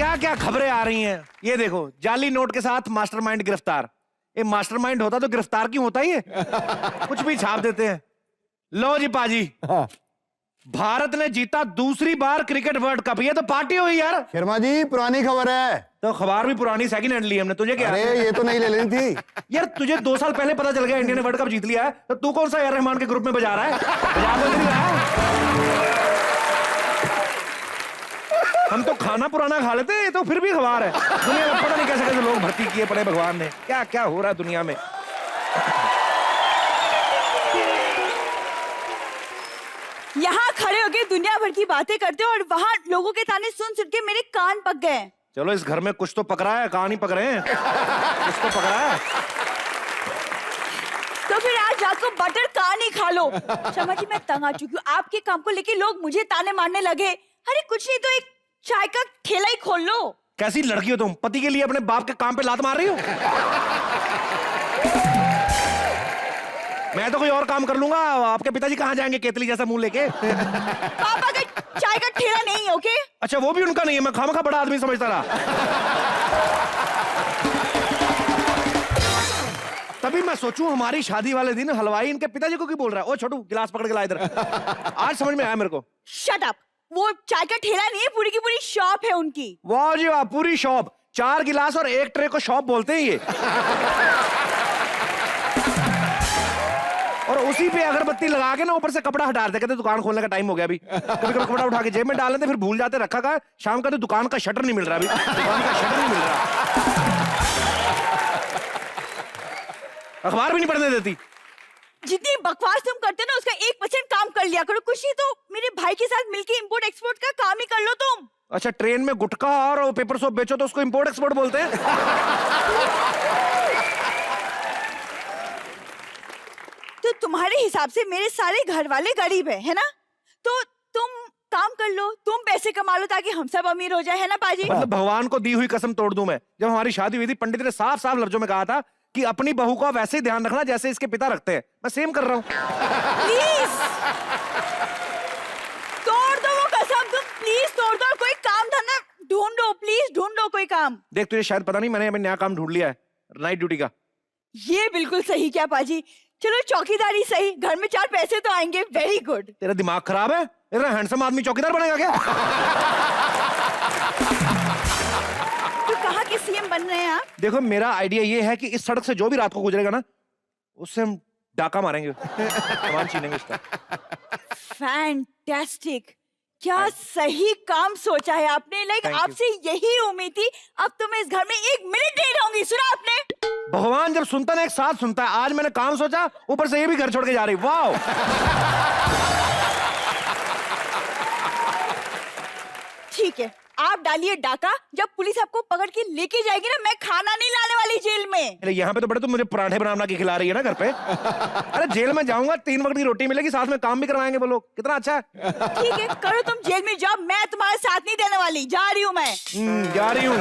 क्या क्या खबरें आ रही हैं। ये देखो, जाली नोट के साथ मास्टरमाइंड गिरफ्तार। ये मास्टरमाइंड होता तो गिरफ्तार क्यों होता ये? कुछ भी छाप देते हैं। लो जी पाजी, हाँ। भारत ने जीता दूसरी बार क्रिकेट वर्ल्ड कप। ये तो पार्टी हुई यार। शर्मा जी पुरानी खबर है। तो खबर भी पुरानी, सेकंड हैंड ली हमने। तुझे क्या? अरे ये तो नहीं ले लेनी थी यार तुझे 2 साल पहले पता चल गया इंडिया ने वर्ल्ड कप जीत लिया है, तो तू कौन सा ए आर रहमान के ग्रुप में बजा रहा है? बजा तो नहीं रहा है। हम तो खाना पुराना खा लेते हैं, तो फिर भी खबर है। दुनिया में पता नहीं कैसे कैसे लोग भर्ती किए पड़े भगवान ने। क्या क्या हो रहा है दुनिया में। यहाँ खड़े होके दुनिया भर की बातें करते हो और वहाँ लोगों के ताने सुन सुन के मेरे कान पक गए। चलो इस घर में कुछ तो पक रहा है, कहानी पक रहे हैं। कुछ तो पक रहा है। तो फिर आज रात को बटर कान ही खा लो। शर्मा जी मैं तंग आ चुकी हूँ आपके काम को लेके। लोग मुझे ताने मारने लगे। अरे कुछ नहीं तो एक चाय का ठेला ही खोल लो। कैसी लड़की हो तुम, पति के लिए अपने बाप के काम पे लात मार रही हो? मैं तो कोई और काम कर लूंगा। आपके पिताजी कहाँ जाएंगे केतली जैसा मुंह लेके? पापा का चाय का ठेला नहीं है। ओके अच्छा वो भी उनका नहीं है। मैं खामखा बड़ा आदमी समझता रहा। तभी मैं सोचूं हमारी शादी वाले दिन हलवाई इनके पिताजी को क्यों बोल रहा है? ओ छोटू गिलास पकड़ के ला इधर। आज समझ में आया मेरे को। Shut up. वो चाय का ठेला नहीं है, पूरी की पूरी शॉप है उनकी। वाह जी वाह, पूरी शॉप। 4 गिलास और 1 ट्रे को शॉप बोलते हैं ये। और उसी पे अगरबत्ती लगा के ना ऊपर से कपड़ा हटा देते, कहते दुकान खोलने का टाइम हो गया अभी। कभी कभी कपड़ा उठा के जेब में डाल लेते, फिर भूल जाते रखा का। शाम का तो दुकान का शटर नहीं मिल रहा अभी। दुकान का शटर नहीं मिल रहा। अखबार भी नहीं पढ़ने देती। जितनी बकवास तुम करते हो ना उसका 1% काम कर लिया करो। कुछ नहीं तो मेरे भाई के साथ मिलके इंपोर्ट एक्सपोर्ट का काम ही कर लो तुम। अच्छा ट्रेन में गुटखा और पेपर सोप बेचो तो उसको इंपोर्ट एक्सपोर्ट बोलते हैं? तो तुम्हारे हिसाब से मेरे सारे घर वाले गरीब है ना? तो तुम काम कर लो, तुम पैसे कमा लो ताकि हम सब अमीर हो जाए, है ना पाजी? मतलब भगवान को दी हुई कसम तोड़ दूं मैं। जब हमारी शादी हुई थी पंडित ने साफ साफ लफ्जों में कहा था कि अपनी बहू का वैसे ही ध्यान रखना जैसे इसके पिता रखते हैं। मैं सेम कर रहा हूँ। प्लीज तोड़ दो वो कसम। तुम प्लीज तोड़ दो। कोई काम धंधा ढूंढो, प्लीज ढूंढो कोई काम। देख तुझे शायद पता नहीं, मैंने अभी नया काम ढूंढ लिया है, नाइट ड्यूटी का। ये बिल्कुल सही क्या पाजी? चलो चौकीदारी सही, घर में 4 पैसे तो आएंगे। Very good. तेरा दिमाग खराब है? इतना हैंडसम आदमी चौकीदार बनेगा क्या? तो कहाँ के सीएम बन रहे हैं आप? देखो मेरा आइडिया ये है कि इस सड़क से जो भी रात को गुजरेगा ना उससे हम डाका मारेंगे, सामान छीनेंगे उसका। फैंटास्टिक। क्या सही काम सोचा है आपने। लाइक आपसे यही उम्मीद थी। अब तो मैं इस घर में 1 मिनट नहीं रहूंगी। सुना आपने? भगवान जब सुनता ना एक साथ सुनता है। आज मैंने काम सोचा, ऊपर से ये भी घर छोड़ के जा रही। वाह ठीक है, आप डालिए डाका। जब पुलिस आपको पकड़ के लेके जाएगी ना, मैं खाना नहीं लाने वाली जेल में। अरे यहाँ पे तो बड़े तुम मुझे पराठे बना के खिला रही है ना घर पे। अरे जेल में जाऊंगा, 3 वक्त की रोटी मिलेगी, साथ में काम भी करवाएंगे वो लोग। कितना अच्छा है। ठीक है करो तुम जेल में जॉब। मैं तुम्हारे साथ नहीं देने वाली। जा रही हूँ मैं। जा रही हूँ।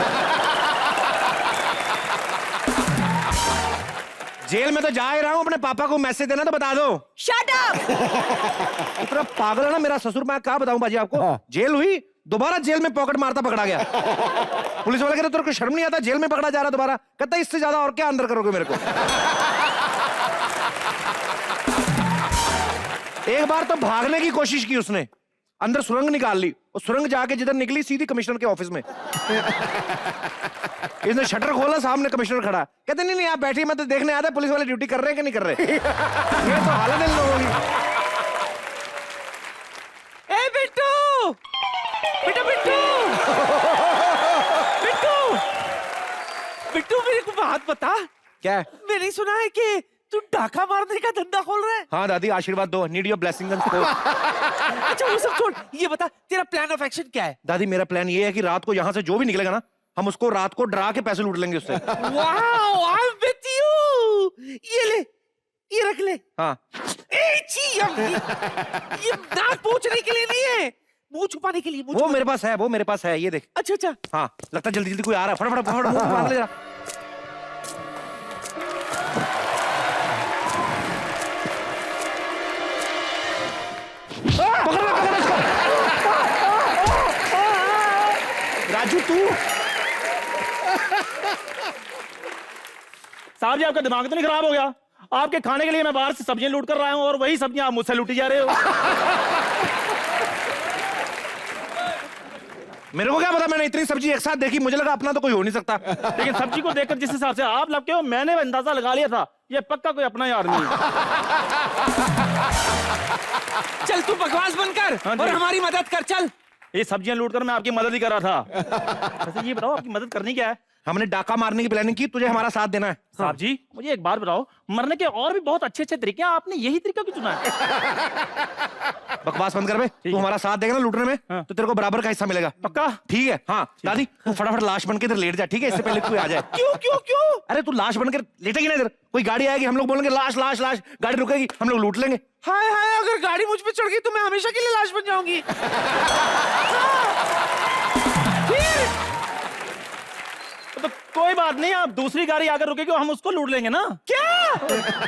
जेल में तो जा ही रहा हूँ। अपने पापा को मैसेज देना तो बता दो। Shut up. इतना पागल है ना मेरा ससुर। मैं क्या बताऊं बाजी आपको। जेल हुई, दोबारा जेल में पॉकेट मारता पकड़ा गया। पुलिस वाले कहते तेरे को शर्म नहीं आता, जेल में पकड़ा जा रहा दोबारा? कहता इससे ज्यादा और क्या अंदर करोगे मेरे को। एक बार तो भागने की कोशिश की उसने, अंदर सुरंग निकाल ली। और सुरंग जाके जिधर निकली सीधी कमिश्नर के ऑफिस में। इसने शटर खोला, सामने कमिश्नर खड़ा। कहते नहीं आप बैठिए, मैं तो देखने आया था पुलिस वाले ड्यूटी कर रहे हैं कि नहीं कर रहे। ये तो हालत है लोगों की। ए बिट्टू, बिट्टू बिट्टू बिट्टू बिट्टू मेरे को बात बता। क्या है? मैंने सुना है कि तू डाका मारने का धंधा खोल रहा है। हाँ दादी आशीर्वाद दो, need your blessing and support. अच्छा वो सब छोड़, ये बता तेरा प्लान ऑफ एक्शन क्या है? दादी मेरा प्लान ये है कि रात को यहाँ से जो भी निकलेगा ना, हम उसको रात को डरा के पैसे लूट लेंगे उससे। Wow, I am with you. ये ले, ये रख ले। हाँ ये नाक पोंछने के लिए नहीं है, मुंह छुपाने के लिए। वो मेरे पास है, वो मेरे पास है, ये देख। अच्छा अच्छा। हाँ लगता है जल्दी जल्दी कोई आ रहा है। फटाफट फटाफट मुंह बांध ले जरा। राजू तू साहब जी आपका दिमाग तो नहीं खराब हो गया? आपके खाने के लिए मैं बाहर से सब्जियां लूट कर रहा हूं और वही सब्जियां आप मुझसे लूटी जा रहे हो। मेरे को क्या पता, मैंने इतनी सब्जी एक साथ देखी, मुझे लगा अपना तो कोई हो नहीं सकता। लेकिन सब्जी को देखकर जिस हिसाब से आप लगते हो मैंने अंदाजा लगा लिया था ये पक्का कोई अपना ही आदमी है। चल तू बकवास बंद कर हाँ जी। और हमारी मदद कर। चल ये सब्जियां लूट कर मैं आपकी मदद ही कर रहा था। वैसे ये बताओ आपकी मदद करनी क्या है? हमने डाका मारने की प्लानिंग की, तुझे हमारा साथ देना है। साहब जी मुझे एक बात बताओ, मरने के और भी बहुत अच्छे अच्छे तरीके हैं, आपने यही तरीका क्यों चुना है? बकवास बंद कर बे। तू हमारा साथ देगा ना लूटने में, हाँ। तो तेरे को बराबर का हिस्सा मिलेगा। पक्का? ठीक है। हाँ दादी तू फटाफट लाश बन के इधर लेट जा, ठीक है? इससे पहले कोई आ जाए। क्यों क्यों क्यों? अरे तू लाश बनकर लेटेगी ना इधर, कोई गाड़ी आएगी, हम लोग बोलेंगे लाश लाश लाश, गाड़ी रुकेगी, हम लोग लूट लेंगे। हाय हाय, अगर गाड़ी मुझ पे चढ़ गई तो मैं हमेशा के लिए लाश बन जाऊंगी। तो कोई बात नहीं, आप दूसरी गाड़ी आकर रुकेगी और हम उसको लूट लेंगे ना। क्या?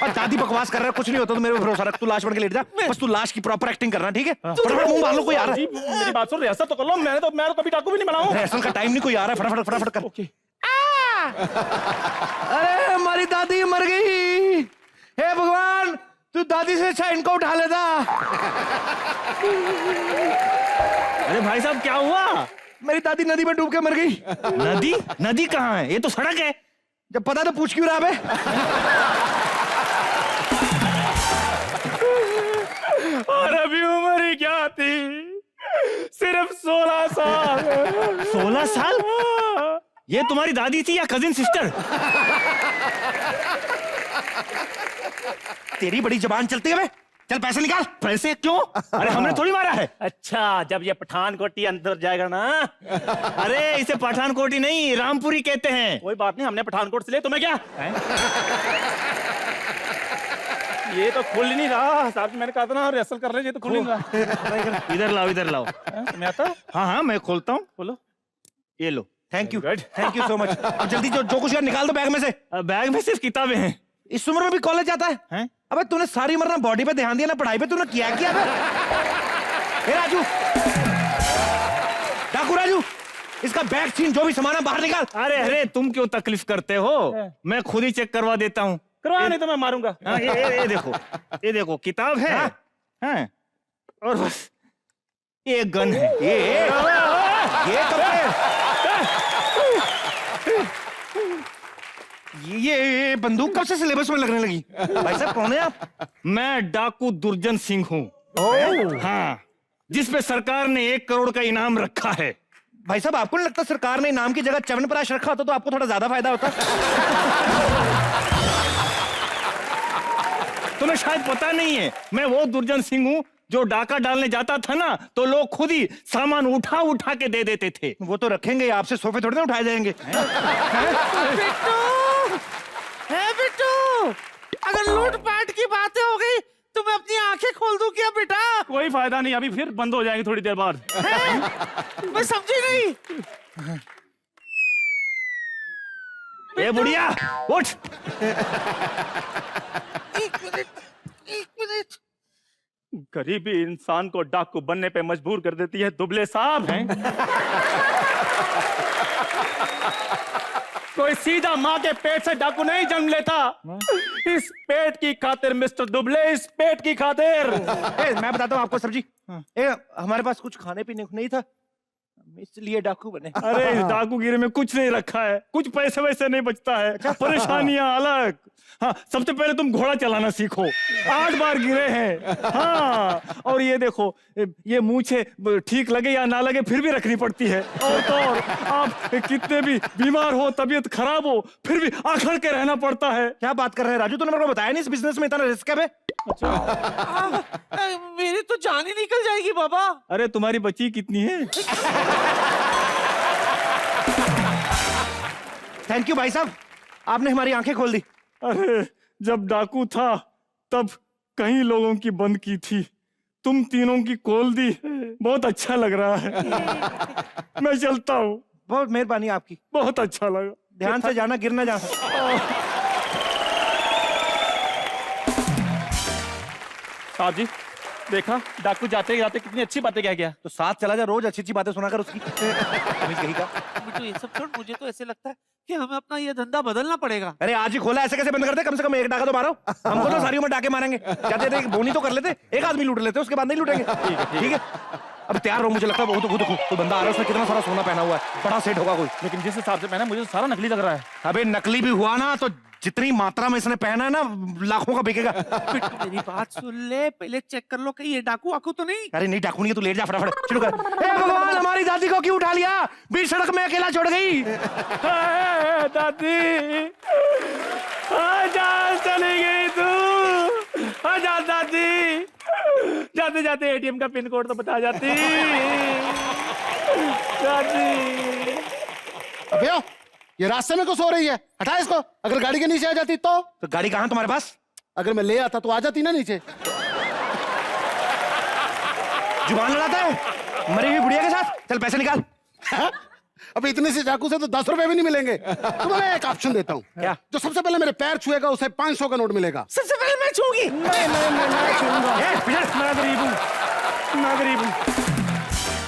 और दादी बकवास कर रहा है, कुछ नहीं होता, तो मेरे पे भरोसा रख। तू लाश बन के लेट जा, बस तू लाश की प्रॉपर एक्टिंग करना, ठीक है? फटाफट मुंह मार लो, कोई आ रहा जी है। मेरी बात सुन, रिहर्सल तो कर लो। मैं तो कभी डाकू भी नहीं बना हूं। रिहर्सल का टाइम नहीं, कोई आ रहा है, फटाफट फटाफट कर। ओके। अरे हमारी दादी मर गई। हे भगवान, तू दादी से अच्छा इनको उठा लेता। अरे भाई साहब क्या हुआ? मेरी दादी नदी में डूब के मर गई। नदी? नदी कहाँ है? ये तो सड़क है। जब पता तो पूछ क्यों रहा बे? और अभी उम्र ही क्या थी, सिर्फ 16 साल। 16 साल? ये तुम्हारी दादी थी या कजिन सिस्टर? तेरी बड़ी जबान चलती है बे। चल पैसे निकाल। पैसे क्यों? अरे हमने थोड़ी मारा है। अच्छा जब ये पठानकोटी अंदर जाएगा ना। अरे इसे पठानकोटी नहीं रामपुरी कहते हैं। कोई बात नहीं, हमने पठानकोट से ले, तुम्हें क्या ये तो खुल ही नहीं रहा। साहब मैंने कहा था ना रिहर्सल कर रहे, ये तो खुल ही नहीं रहा। इधर लाओ इधर लाओ। तुम्हें आता? हाँ हाँ मैं खोलता हूँ, खोलो। ये लो। Thank you, thank you so much. अब जल्दी जो कुछ है निकाल दो बैग में से। बैग में सिर्फ किताबें हैं। इस उम्र में भी कॉलेज जाता है? हैं? अबे तूने सारी उम्र ना बॉडी पे ध्यान दिया ना पढ़ाई पे, तूने किया क्या बे? ए राजू, डाकू राजू, इसका बैग छीन, जो भी सामान है बाहर निकाल। अरे अरे तुम क्यों तकलीफ करते हो, मैं खुद ही चेक करवा देता हूँ। करवा नहीं तो मैं मारूंगा। हाँ, ये देखो, ये देखो किताब है। हाँ, और बस ये गन है। ये कब से? ये बंदूक कब से सिलेबस में लगने लगी? भाई साहब कौन है आप? मैं डाकू दुर्जन सिंह हूँ। हाँ, जिसपे सरकार ने 1 करोड़ का इनाम रखा है। भाई साहब आपको नहीं लगता सरकार ने इनाम की जगह च्यवनप्राश रखा होता तो आपको थोड़ा ज्यादा फायदा होता? तुम्हें शायद पता नहीं है, मैं वो दुर्जन सिंह हूँ जो डाका डालने जाता था ना तो लोग खुद ही सामान उठा उठा के दे देते थे। वो तो रखेंगे, आपसे सोफे थोड़े ना उठाए जाएंगे। बिट्टू, अगर लूटपाट की बातें हो गई तो मैं अपनी आंखें खोल दूं क्या बेटा? कोई फायदा नहीं, अभी फिर बंद हो जाएंगी थोड़ी देर बाद। मैं समझी नहीं। ए बुढ़िया उठ। एक मिनट। गरीबी इंसान को डाकू बनने पे मजबूर कर देती है। दुबले साहब हैं। कोई सीधा माँ के पेट से डाकू नहीं जन्म लेता। इस पेट की खातिर मिस्टर दुबले, इस पेट की खातिर। मैं बताता हूँ आपको सब्जी। हमारे पास कुछ खाने पीने को नहीं था, इसलिए डाकू बने। अरे इस डाकूगिरी में कुछ नहीं रखा है, कुछ पैसे वैसे नहीं बचता है। परेशानियां अलग। हाँ, सबसे पहले तुम घोड़ा चलाना सीखो। 8 बार गिरे हैं। हाँ, और ये देखो, ये मूछे ठीक लगे या ना लगे फिर भी रखनी पड़ती है। और तो और आप कितने भी बीमार हो, तबीयत खराब हो, फिर भी आखड़ के रहना पड़ता है। क्या बात कर रहे हैं राजू, तूने मेरे को बताया नहीं इस बिजनेस में इतना रिस्क है बे? मेरी तो जान ही निकल जाएगी बाबा। अरे तुम्हारी बच्ची कितनी है? थैंक यू भाई साहब, आपने हमारी आंखें खोल दी। अरे जब डाकू था तब कई लोगों की बंद की थी, तुम तीनों की खोल दी। बहुत अच्छा लग रहा है। मैं चलता हूँ। बहुत मेहरबानी आपकी, बहुत अच्छा लगा। ध्यान से जाना, गिरना जाना। साहब जी देखा डाकू जाते जाते कितनी अच्छी बातें कह गया। तो साथ चला जा, रोज अच्छी अच्छी बातें सुना कर उसकी। कहीं का। तो ये सब छोड़, मुझे तो ऐसे लगता है कि हमें अपना ये धंधा बदलना पड़ेगा। अरे आज ही खोला, ऐसे कैसे बंद करते? कम से कम एक डाका तो मारो। हमको तो सारी उम्र डाके मारेंगे। कहते थे बोनी तो कर लेते, एक आदमी लूट लेते, उसके बाद नहीं लूटेंगे। ठीक है अब तैयार रहो, मुझे लगता है वो देखो कोई बंदा आ रहा है, उसने कितना सारा सोना पहना हुआ है, बड़ा सेठ होगा कोई। लेकिन जिस हिसाब से पहना मुझे तो सारा नकली लग रहा है। अबे नकली भी हुआ ना तो जितनी मात्रा में इसने पहना है ना, लाखों का बिकेगा। बिट्टू मेरी बात सुन ले, पहले चेक कर लो कहीं ये डाकू वाकू तो नहीं। अरे नहीं डाकू नहीं है, तू लेट जा फटाफट, शुरू कर। हे भगवान, हमारी दादी को क्यों उठा लिया? बीच सड़क में अकेला छोड़ गई। दादी जान चली गई तू। जा दादी, जाते जाते एटीएम का पिन कोड तो बता जाती। दादी अबे ये रास्ते में क्यों सो रही है? हटा इसको। अगर गाड़ी के नीचे आ जाती तो गाड़ी कहाँ तुम्हारे पास? अगर मैं ले आता तो आ जाती ना नीचे। जुबान लड़ाता है मरी हुई बुढ़िया के साथ। चल पैसे निकाल। हाँ? अब इतने से चाकू से तो 10 रुपए भी नहीं मिलेंगे। तुम्हें एक ऑप्शन देता हूँ। क्या? जो सबसे पहले मेरे पैर छुएगा उसे 500 का नोट मिलेगा। सबसे पहले मैं छूंगी। मैं गरीब हूँ, मैं गरीब हूँ।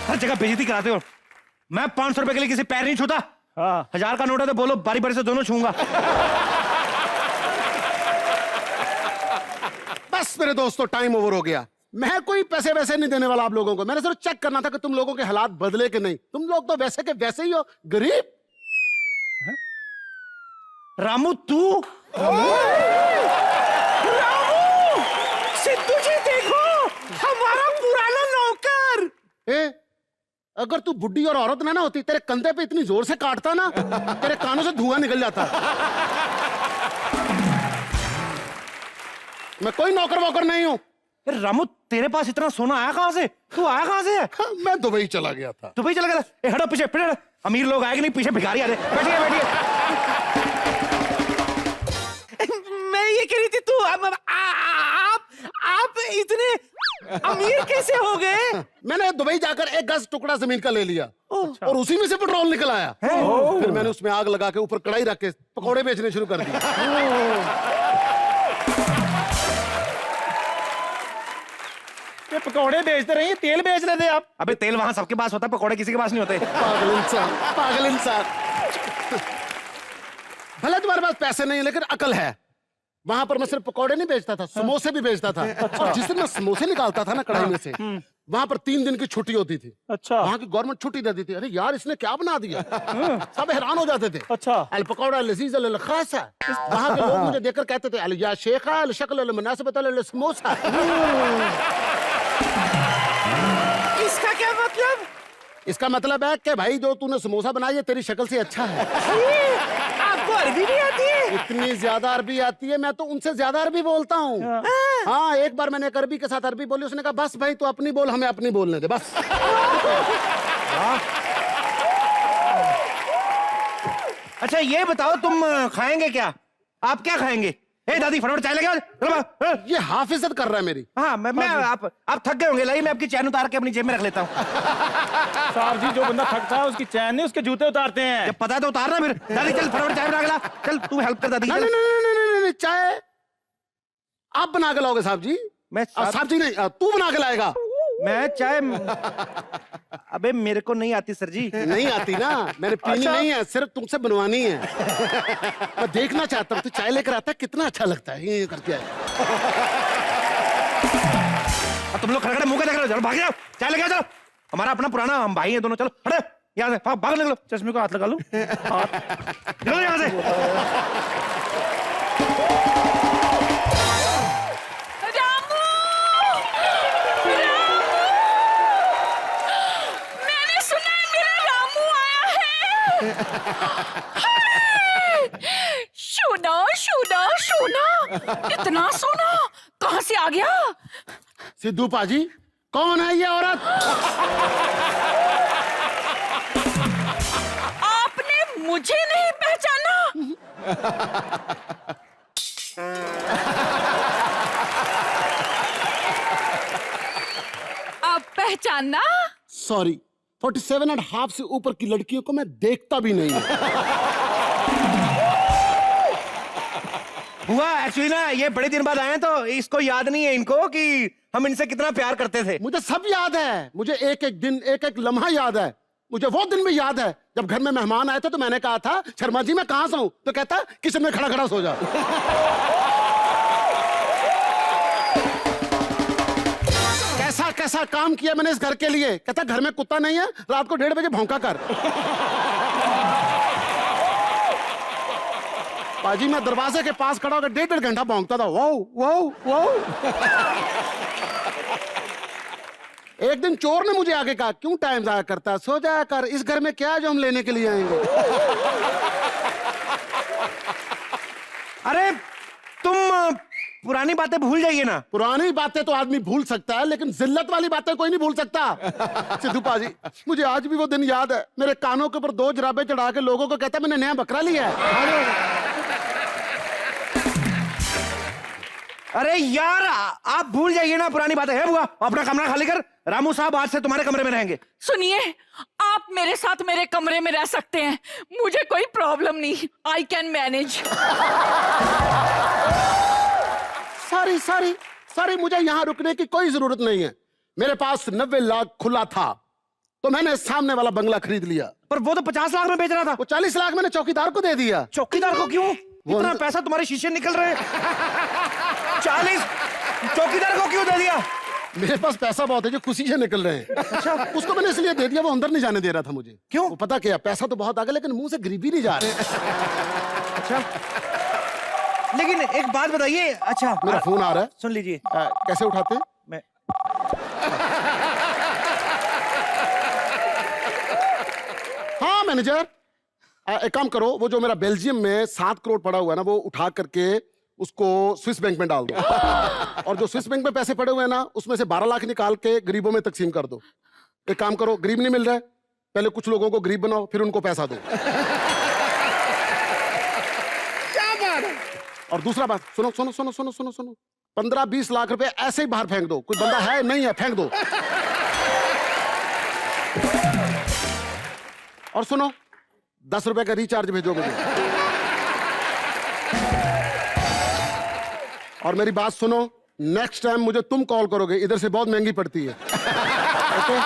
हर जगह बेइज्जती कराते हो। मैं 500 रुपए के लिए किसी पैर नहीं छूता। हाँ 1000 का नोट है तो बोलो, बारी बारी से दोनों छूंगा। बस मेरे दोस्तों, टाइम ओवर हो गया। मैं कोई पैसे वैसे नहीं देने वाला आप लोगों को। मैंने सिर्फ चेक करना था कि तुम लोगों के हालात बदले कि नहीं। तुम लोग तो वैसे के वैसे ही हो, गरीब। रामू तू? सिद्धू जी देखो, हमारा पुराना नौकर। अगर तू बुड्ढी और औरत ना होती, तेरे कंधे पे इतनी जोर से काटता ना, तेरे कानों से धुआं निकल जाता। मैं कोई नौकर वोकर नहीं हूं। रामू तेरे पास इतना सोना आया कहां से? तू आया कहां से? मैं दुबई चला गया था। दुबई चला गया? हटो पीछे, पीछे। अमीर लोग आएंगे नहीं, पीछे भिखारी आ रहे। बैठिए बैठिए। मैं ये कह रही थी तू आप इतने अमीर कैसे हो गए? मैंने दुबई जाकर 1 गज टुकड़ा जमीन का ले लिया और उसी में से पेट्रोल निकल आया। फिर मैंने उसमें आग लगा के ऊपर कढ़ाई रख के पकौड़े बेचने शुरू कर दिए। ये पकौड़े बेचते रहिए, तेल बेच रहे थे आप। अबे तेल वहां सबके पास होता है, पकौड़े किसी के पास नहीं होते। पागल इंसान, पागल इंसान। भले तुम्हारे पास पैसे नहीं है लेकिन अकल है। वहां पर मैं सिर्फ पकौड़े नहीं बेचता था, समोसे भी बेचता था। और जिस दिन मैं समोसे निकालता था ना कढ़ाई में से, वहां पर 3 दिन की छुट्टी होती थी। अच्छा। वहां की गवर्नमेंट छुट्टी देती थी। अरे यार इसने क्या बना दिया? सब हैरान हो जाते थे। अच्छा। अल पकौड़ा लजीज अल खासा। वहां के लोग मुझे देखकर कहते थे अल या शेखा अल शक्ल अल मुनासिबत अल समोसा। इसका क्या मतलब? इसका मतलब है कि भाई जो तूने समोसा बनाई है तेरी शक्ल से अच्छा है। आपको अरबी नहीं आती है? इतनी ज्यादा अरबी आती है, मैं तो उनसे ज्यादा अरबी बोलता हूँ। हाँ एक बार मैंने एक अरबी के साथ अरबी बोली, उसने कहा बस भाई तू अपनी बोल, हमें अपनी बोलने दे बस। अच्छा ये बताओ तुम खाएंगे क्या? आप क्या खाएंगे? ए दादी फटाफट चाय लेके आओ। ये हाफिजत कर रहा है मेरी। हाँ मैं आप थक गए होंगे, लाइए मैं आपकी चैन उतार के अपनी जेब में रख लेता हूँ। साहब जी जो बंदा थकता है उसकी चैन नहीं उसके जूते उतारते हैं। जब पता है तो उतारना फिर। दादी चल फटाफट चाय बना के ला। चल तू हेल्प कर दादी। नहीं नहीं नहीं, चाय आप बना के लाओगे साहब जी? मैं साहब जी नहीं, तू बना के लाएगा। मैं चाय अबे मेरे को नहीं आती सर जी। नहीं आती ना, मैंने पीनी नहीं है, सिर्फ तुमसे बनवानी है। मैं देखना चाहता हूँ तू चाय लेकर आता है, कितना अच्छा लगता है ये करके। तुम लोग खड़े खड़े मुंह के देख रहे हो, चलो भाग जाओ, चाय लेके आओ। चलो हमारा अपना पुराना, हम भाई हैं दोनों। चलो खड़े यहाँ से, भाग निकलो। चश्मे को हाथ लगा लो। निकलो यहाँ से। रामू! मैंने सुना है मेरा रामू आया है। सोना सोना सोना, इतना सोना कहाँ से आ गया? सिद्धू पाजी कौन है ये औरत? आपने मुझे नहीं पहचाना? आप पहचानना? सॉरी, 47.5 से ऊपर की लड़कियों को मैं देखता भी नहीं हूं। बुआ एक्चुअली ना ये बड़े दिन बाद आए हैं तो इसको याद नहीं है इनको कि हम इनसे कितना प्यार करते थे। मुझे सब याद है, मुझे एक एक दिन एक एक लम्हा याद है। मुझे वो दिन भी याद है जब घर में मेहमान आए थे तो मैंने कहा था शर्मा जी मैं कहां सोऊं, तो कहता किचन में खड़ा खड़ा सो जा। कैसा कैसा काम किया मैंने इस घर के लिए। कहता घर में कुत्ता नहीं है, रात को 1:30 बजे भौंका कर। पाजी मैं दरवाजे के पास खड़ा होकर 1.5 घंटा भौंकता था। वो वो एक दिन चोर ने मुझे आगे कहा क्यों टाइम जाया करता है, सो जाया कर, इस घर में क्या है जो हम लेने के लिए आएंगे। अरे तुम पुरानी बातें भूल जाइए ना। पुरानी बातें तो आदमी भूल सकता है लेकिन जिल्लत वाली बातें कोई नहीं भूल सकता। सिद्धू पाजी मुझे आज भी वो दिन याद है, मेरे कानों के ऊपर 2 जराबे चढ़ा के लोगों को कहता मैंने नया बकरा लिया है। अरे यार आप भूल जाइए ना पुरानी बातें। है बुआ अपना कमरा खाली कर, रामू साहब आज से तुम्हारे कमरे में रहेंगे। सुनिए, आप मेरे साथ मेरे कमरे में रह सकते हैं, मुझे कोई प्रॉब्लम नहीं, आई कैन मैनेज। सारी सारी सारी मुझे यहाँ रुकने की कोई जरूरत नहीं है। मेरे पास 90 लाख खुला था तो मैंने सामने वाला बंगला खरीद लिया। पर वो तो 50 लाख में बेच रहा था। वो 40 लाख मैंने चौकीदार को दे दिया। चौकीदार को क्यों? इतना पैसा तुम्हारे शीशे निकल रहे हैं। 40 चौकीदार को क्यों दे दिया? मेरे पास पैसा बहुत है जो खुशी से निकल रहे हैं। अच्छा उसको मैंने इसलिए दे दिया, वो अंदर नहीं जाने दे रहा था मुझे। क्यों? वो पता क्या, पैसा तो बहुत आ गया लेकिन मुंह से गरीबी नहीं जा रही। अच्छा लेकिन एक बात बताइए। अच्छा मेरा फोन आ रहा है, सुन लीजिए। कैसे उठाते? मैं हाँ मैनेजर, एक काम करो, वो जो मेरा बेल्जियम में 7 करोड़ पड़ा हुआ है ना वो उठा करके उसको स्विस बैंक में डाल दो। और जो स्विस बैंक में पैसे पड़े हुए हैं ना उसमें से 12 लाख निकाल के गरीबों में तकसीम कर दो। एक काम करो, गरीब नहीं मिल रहा है, पहले कुछ लोगों को गरीब बनाओ फिर उनको पैसा दो। क्या बात है। और दूसरा बात सुनो सुनो सुनो सुनो सुनो सुनो, 15-20 लाख रुपए ऐसे ही बाहर फेंक दो, कोई बंदा है नहीं है फेंक दो। और सुनो 10 रुपए का रिचार्ज भेजो मुझे। और मेरी बात सुनो, नेक्स्ट टाइम मुझे तुम कॉल करोगे, इधर से बहुत महंगी पड़ती है। ओके?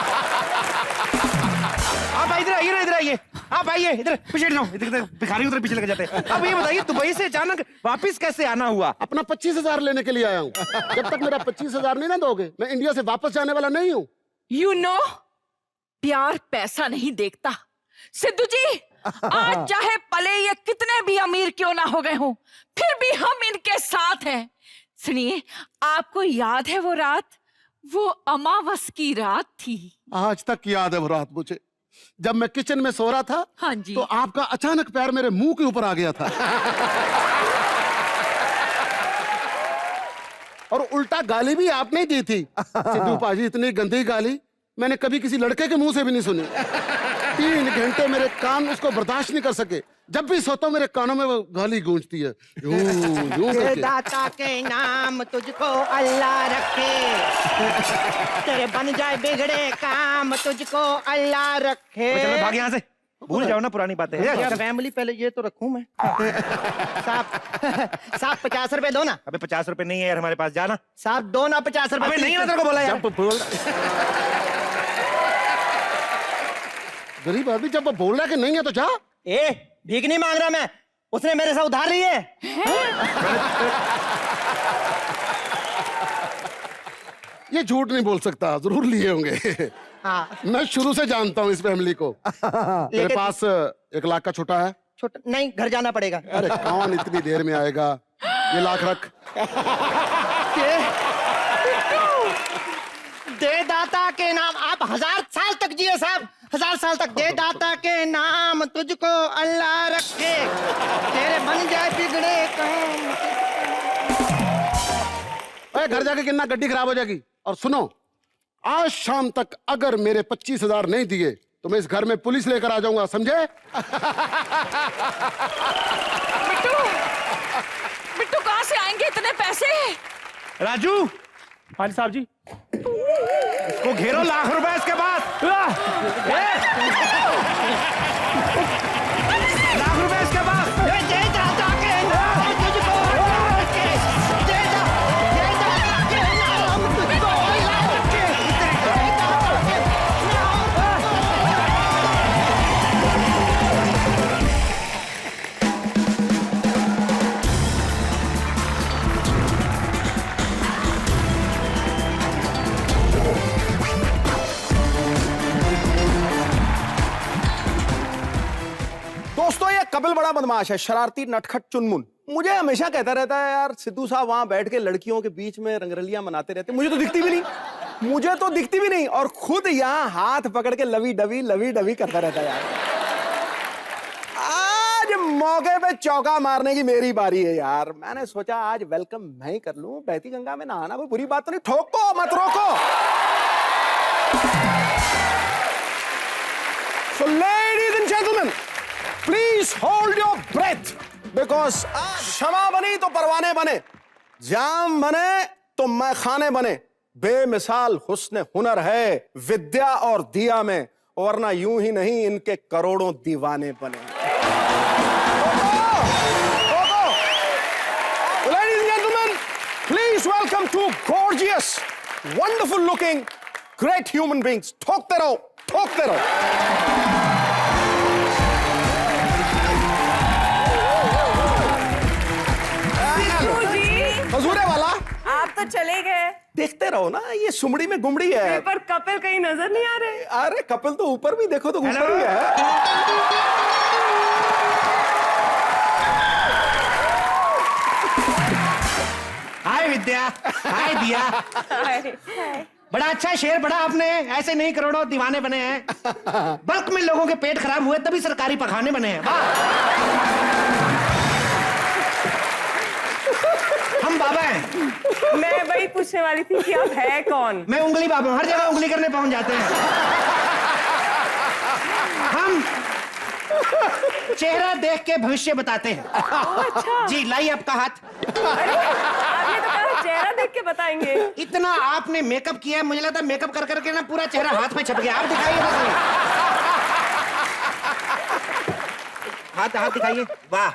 आप इधर आइए ना, इधर आइए, आप आइए इधर पीछे जाओ, इधर भिखारी उधर पीछे लगे जाते हैं। अब ये बताइए दुबई से अचानक वापस कैसे आना हुआ? अपना 25,000 लेने के लिए आया हूँ। जब तक मेरा 25,000 नहीं ना दोगे मैं इंडिया से वापस जाने वाला नहीं हूँ। You know, प्यार पैसा नहीं देखता। सिद्धू जी, आज चाहे पले ये कितने भी अमीर क्यों ना हो गए हों, फिर भी हम इनके साथ हैं। सुनिए, आपको याद है वो रात, वो अमावस की रात थी। आज तक याद है वो रात मुझे, जब मैं किचन में सो रहा था। हाँ जी। तो आपका अचानक पैर मेरे मुंह के ऊपर आ गया था। और उल्टा गाली भी आपने दी थी। सिद्धू पाजी इतनी गंदी गाली मैंने कभी किसी लड़के के मुंह से भी नहीं सुनी। 3 घंटे मेरे कान उसको बर्दाश्त नहीं कर सके। जब भी सोता हूं मेरे कानों में वो गाली गूंजती है, यूं यूं करके। दाता के नाम तुझको अल्लाह रखे, तेरे बन जाए बिगड़े काम तुझको अल्लाह रखे। चलो भाग यहाँ से, भूल जाओ ना पुरानी बातें। यार फैमिली पहले ये तो रखूं मैं। साहब 50 रुपए दो ना। अबे 50 रुपए नहीं है यार हमारे पास, जाना। साहब दो ना 50 रुपए। अबे नहीं है ना, तेरे को बोला यार। जब बोल गरीब आदमी जब वो बोल रहा है कि नहीं है तो जा। ए भीख नहीं मांग रहा मैं, उसने मेरे से उधार ली है। ये झूठ नहीं बोल सकता, जरूर लिए होंगे। हाँ मैं शुरू से जानता हूँ इस फैमिली को। मेरे पास 1 लाख का छोटा है। छोटा नहीं, घर जाना पड़ेगा। अरे कौन इतनी देर में आएगा, ये लाख रख। दे दाता के नाम, आप 1000 साल तक जिए साहब, 1000 साल तक। दे दाता के नाम तुझको अल्लाह रखे, तेरे बन जाए बिगड़े काम। अरे घर जाके कितना गड्डी खराब हो जाएगी। और सुनो, आज शाम तक अगर मेरे 25,000 नहीं दिए तो मैं इस घर में पुलिस लेकर आ जाऊंगा, समझे? बिट्टू कहाँ से आएंगे इतने पैसे? राजू हाँ जी साहब जी। इसको घेरो, लाख रुपए इसके पास। लाख रुपए इसके पास। दे दाता के नाम तुझको दोस्तों ये कपिल बड़ा बदमाश है, शरारती, नटखट, चुनमुन। मुझे हमेशा कहता रहता है यार सिद्धू साहब वहां बैठ के लड़कियों के बीच में रंगरलियां मनाते रहते, मुझे तो दिखती भी नहीं, और खुद यहाँ हाथ पकड़ के लवी डवी करता रहता है यार। आज मौके पे चौका मारने की मेरी बारी है यार। मैंने सोचा आज वेलकम मैं ही कर लूं। बहती गंगा में नहाना कोई बुरी बात तो नहीं, ठोको मत रोको। So ladies and gentlemen, please hold your breath because शमा बनी तो परवाने बने, जाम बने तो मैखाने बने, बेमिसाल हुस्न हुनर है विद्या और दिया में, वरना यूं ही नहीं इनके करोड़ों दीवाने बने। Ladies and gentlemen, please welcome two gorgeous, wonderful looking, great human beings. ठोकते रहो, ठोकते रहो। हजूरे वाला आप तो चले गए, देखते रहो ना, ये सुमड़ी में गुमड़ी है। पर कपिल कहीं नजर नहीं आ रहे। अरे कपिल तो ऊपर भी देखो तो ऊपर ही है। हाय विद्या, हाय दिया। बड़ा अच्छा शेर पढ़ा आपने, ऐसे नहीं करोड़ों दीवाने बने हैं। बल्क में लोगों के पेट खराब हुए तभी सरकारी पखाने बने हैं। वाह। हम बाबा हैं। मैं वही पूछने वाली थी कि आप है कौन। मैं उंगली बाबा हूं, हर जगह उंगली करने पहुंच जाते हैं हम। चेहरा देख के भविष्य बताते हैं। अच्छा। जी लाइए आपका हाथ। अरे आपने तो कहा चेहरा देख के बताएंगे। इतना आपने मेकअप किया है, मुझे लगता है मेकअप कर करके ना पूरा चेहरा हाथ में छप गया। आप दिखाइए हाथ, हाथ दिखाइए। वाह,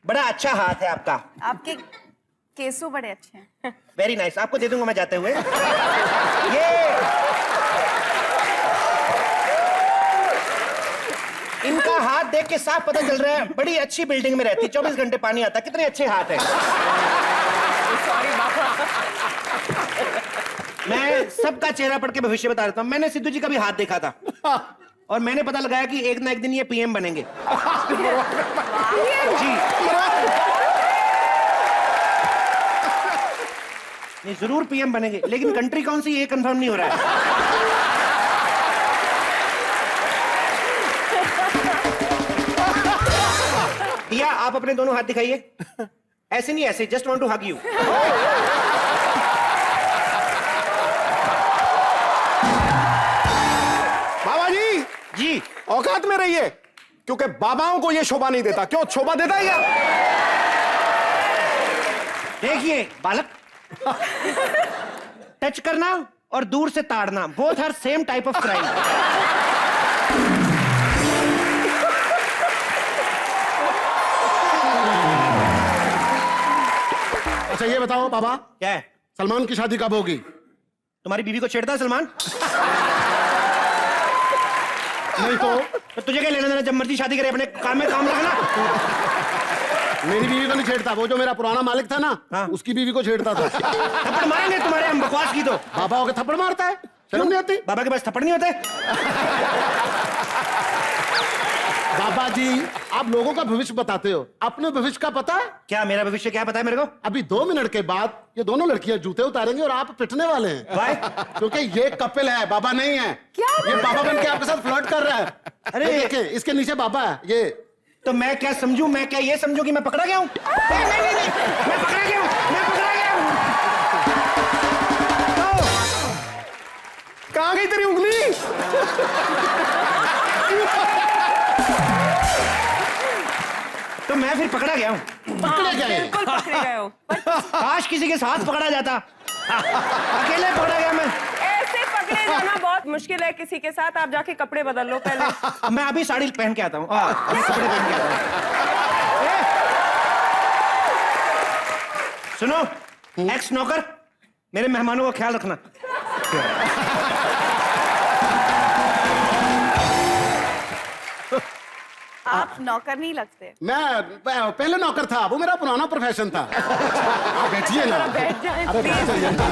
बड़ा अच्छा हाथ है आपका। आपके केसू बड़े अच्छे हैं। वेरी नाइस, आपको दे दूंगा मैं जाते हुए। ये इनका हाथ देख के साफ पता चल रहा है बड़ी अच्छी बिल्डिंग में रहती, 24 घंटे पानी आता। कितने अच्छे हाथ हैं। सॉरी बाबा। मैं सबका चेहरा पढ़ के भविष्य बता देता हूँ। मैंने सिद्धू जी का भी हाथ देखा था और मैंने पता लगाया कि एक ना एक दिन ये पीएम बनेंगे। जी ये जरूर पीएम बनेंगे, लेकिन कंट्री कौन सी ये कंफर्म नहीं हो रहा है। दिया आप अपने दोनों हाथ दिखाइए। ऐसे नहीं, ऐसे, just want to hug you. बाबा जी जी औकात में रहिए, क्योंकि बाबाओं को यह शोभा नहीं देता। क्यों शोभा देता है क्या? देखिए बालक, टच करना और दूर से ताड़ना, both are same type of crime. अच्छा ये बताओ बाबा, क्या है? सलमान की शादी कब होगी? तुम्हारी बीवी को छेड़ता है सलमान? नहीं तो तुझे क्या लेना देना, जब मर्जी शादी करे, अपने काम में काम रखना। मेरी बीवी को नहीं छेड़ता, वो जो मेरा पुराना मालिक था ना, हाँ। उसकी बीवी को छेड़ता था। थप्पड़ मारेंगे तुम्हारे हम, बकवास की तो। बाबा होके थप्पड़ मारता है, शर्म नहीं आती? बाबा के पास थप्पड़ नहीं होते? बाबा जी आप लोगों का भविष्य बताते हो, अपने भविष्य का पता है? क्या मेरा भविष्य क्या पता है मेरे को? अभी 2 मिनट के बाद ये दोनों लड़कियां जूते उतारेंगी और आप पिटने वाले हैं। Why? क्योंकि ये कपिल है, बाबा नहीं है। क्या ये बाबा बन के आपके साथ फ्लर्ट कर रहा है। अरे! ये देखिए, इसके नीचे बाबा है ये। तो मैं क्या समझूं, मैं क्या ये समझूं कि मैं पकड़ा गया हूं? नहीं, मैं पकड़ा गया हूं, मैं पकड़ा गया हूं। कहां गई तेरी उंगली? तो मैं फिर पकड़ा गया हूं। पकड़े गए। बिल्कुल पकड़े गए हो। काश किसी के साथ पकड़ा जाता, अकेले पकड़ा गया मैं। ऐसे पकड़े जाना बहुत मुश्किल है किसी के साथ। आप जाके कपड़े बदल लो पहले। मैं अभी साड़ी पहन के आता हूँ। अभी कपड़े पहन के आता हूँ। सुनो एक्स नौकर, मेरे मेहमानों का ख्याल रखना। आप नौकर नहीं लगते। मैं पहले नौकर था, वो मेरा पुराना प्रोफेशन था। आप बैठिए ना। बैठ जाए अरे बैठ प्लीज। जाइए ना।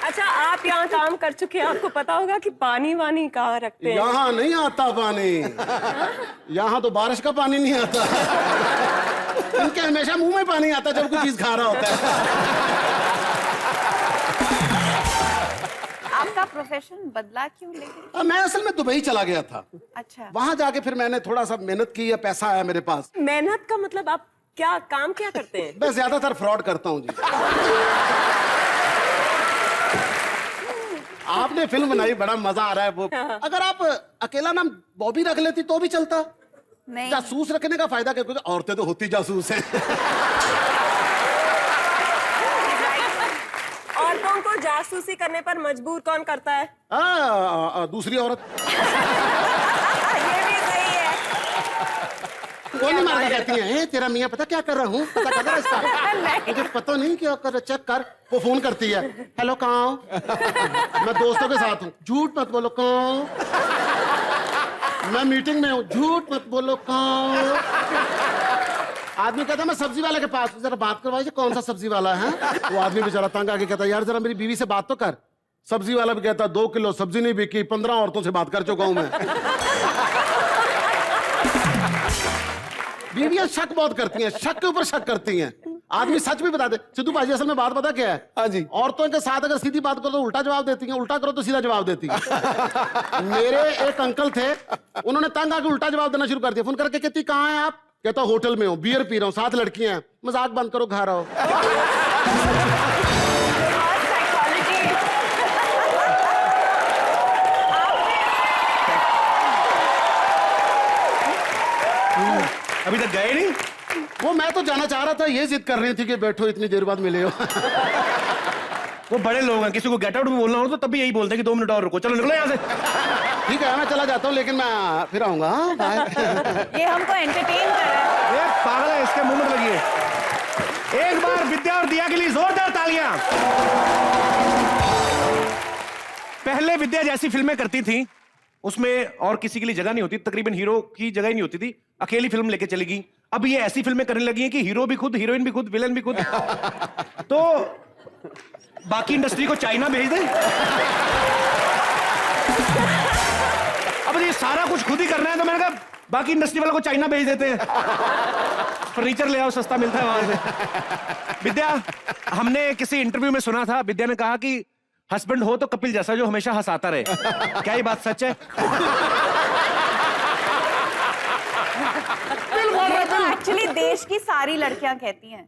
अच्छा आप आप यहाँ काम कर चुके हैं, आपको पता होगा कि पानी वानी कहाँ रखते हैं। यहाँ नहीं आता पानी, यहाँ तो बारिश का पानी नहीं आता। इनके हमेशा मुंह में पानी आता जब कोई चीज खा रहा होता है। आपका प्रोफेशन बदला क्यों लेकिन? मैं असल में दुबई चला गया था। अच्छा। वहां जाके फिर मैंने थोड़ा सा मेहनत की, या पैसा आया मेरे पास। मेहनत का मतलब आप क्या काम क्या करते हैं? मैं ज्यादातर फ्रॉड करता हूँ जी। आपने फिल्म बनाई, बड़ा मजा आ रहा है वो। अगर आप अकेला नाम बॉबी रख लेती तो भी चलता। नहीं। जासूस रखने का फायदा क्या? क्योंकि औरतें तो होती जासूस हैं। औरतों को जासूसी करने पर मजबूर कौन करता है? दूसरी औरत। ये भी सही है। वो नहीं मार के कहती है, तेरा मियाँ पता क्या कर रहा हूँ, पता कर रहा है इसका? मुझे पता नहीं क्या कर, चेक कर। वो फोन करती है, हेलो कहाँ हो? मैं दोस्तों के साथ हूँ। झूठ मत बोलो, कहाँ हो? मैं मीटिंग में हूँ। झूठ मत बोलो, कहाँ हो? आदमी कहता है मैं सब्जी वाले के पास, जरा बात करवाइए, कौन सा सब्जी वाला है? वो आदमी बेचारा तंग आके कहता है, यार जरा मेरी बीवी से बात तो कर। सब्जी वाला भी कहता है 2 किलो सब्जी नहीं बिकी, 15 औरतों से बात कर चुका हूं मैं। बीवियां शक बहुत करती हैं, शक के ऊपर शक करती हैं। आदमी सच भी बता दे। सिद्धू भाजी असल में बात पता क्या है? हाँ जी। औरतों के साथ अगर सीधी बात करो तो उल्टा जवाब देती हैं, उल्टा करो तो सीधा जवाब देती हैं। मेरे एक अंकल थे, उन्होंने तंग आके उल्टा जवाब देना शुरू कर दिया। फोन करके कहती कहाँ हैं आप? कहता होटल में हूँ, बियर पी रहा हूँ, 7 लड़कियां हैं। मजाक बंद करो, घर आओ। अभी तक गए नहीं? वो मैं तो जाना चाह रहा था, ये जिद कर रही थी कि बैठो, इतनी देर बाद मिले हो। वो बड़े लोग हैं, किसी को गेट आउट भी बोलना हो तो तभी यही बोलते हैं कि 2 मिनट और रुको, चलो निकलो यहाँ से। ठीक है, मैं चला जाता हूँ, लेकिन मैं फिर आऊंगा। बाय। ये हमको एंटरटेन कर रहा है। ये पागल है, इसके मुंह में लगिए। एक बार विद्या और दिया के लिए जोरदार तालियां। पहले विद्या जैसी फिल्में करती थी, उसमें और किसी के लिए जगह नहीं होती, तकरीबन हीरो की जगह ही नहीं होती थी, अकेली फिल्म लेके चलेगी। अब ये ऐसी फिल्में करने लगी हैं कि हीरो भी खुद, हीरोइन भी खुद, विलन भी खुद। तो बाकी इंडस्ट्री को चाइना भेज दे। अब ये सारा कुछ खुद ही करना है, तो मैंने कहा बाकी इंडस्ट्री वालों को चाइना भेज देते हैं। फर्नीचर ले आओ, सस्ता मिलता है वहां से। विद्या, हमने किसी इंटरव्यू में सुना था, विद्या ने कहा कि हस्बैंड हो तो कपिल जैसा जो हमेशा हंसाता रहे। क्या ये बात सच है? एक्चुअली देश की सारी लड़कियां कहती हैं।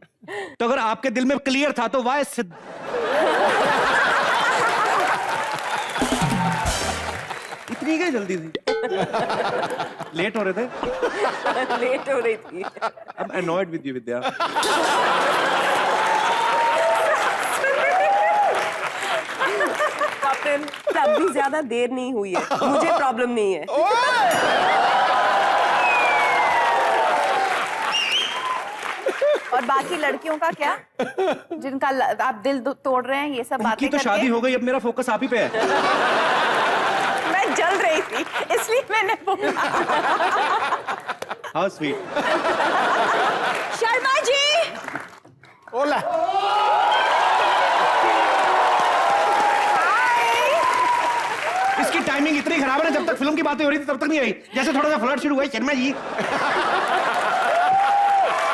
तो अगर आपके दिल में क्लियर था तो वाह सिद्ध। इतनी क्या जल्दी थी? लेट हो रहे थे? लेट हो रही थी। I'm annoyed with you, Vidya. Captain, तब भी ज्यादा देर नहीं हुई है, मुझे प्रॉब्लम नहीं है। और बाकी लड़कियों का क्या? जिनका आप दिल तोड़ रहे हैं, ये सब बातें उनकी तो करके? शादी हो गई, अब मेरा फोकस आप ही पे है। मैं जल रही थी, इसलिए मैंने बोला। How sweet। शर्मा जी, ओला। इसकी टाइमिंग इतनी खराब है ना, जब तक फिल्म की बातें हो रही थी तब तक नहीं आई। जैसे थोड़ा सा फ्लर्ट शुरू हुआ है, शर्मा जी।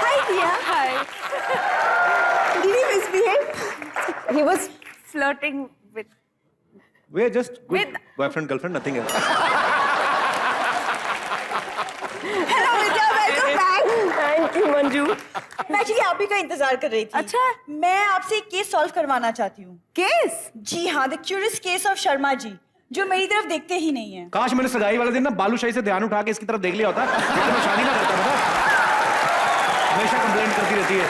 हाय दिया, हाय। Did he misbehave? He was flirting with. We are just good With- boyfriend girlfriend, nothing else। Hello Vidya, welcome back. Thank you Manju. मैं एक्चुअली आप ही का इंतजार कर रही थी। अच्छा। मैं आपसे एक केस सॉल्व करवाना चाहती हूँ। केस? जी हाँ, the curious case of Sharma ji, जो मेरी तरफ देखते ही नहीं है। काश मैंने सगाई वाले दिन ना बालूशाही से ध्यान उठा के इसकी तरफ देख लिया होता, लेकिन मैं शादी ना करता था। हमेशा कंप्लेंट करती रहती है।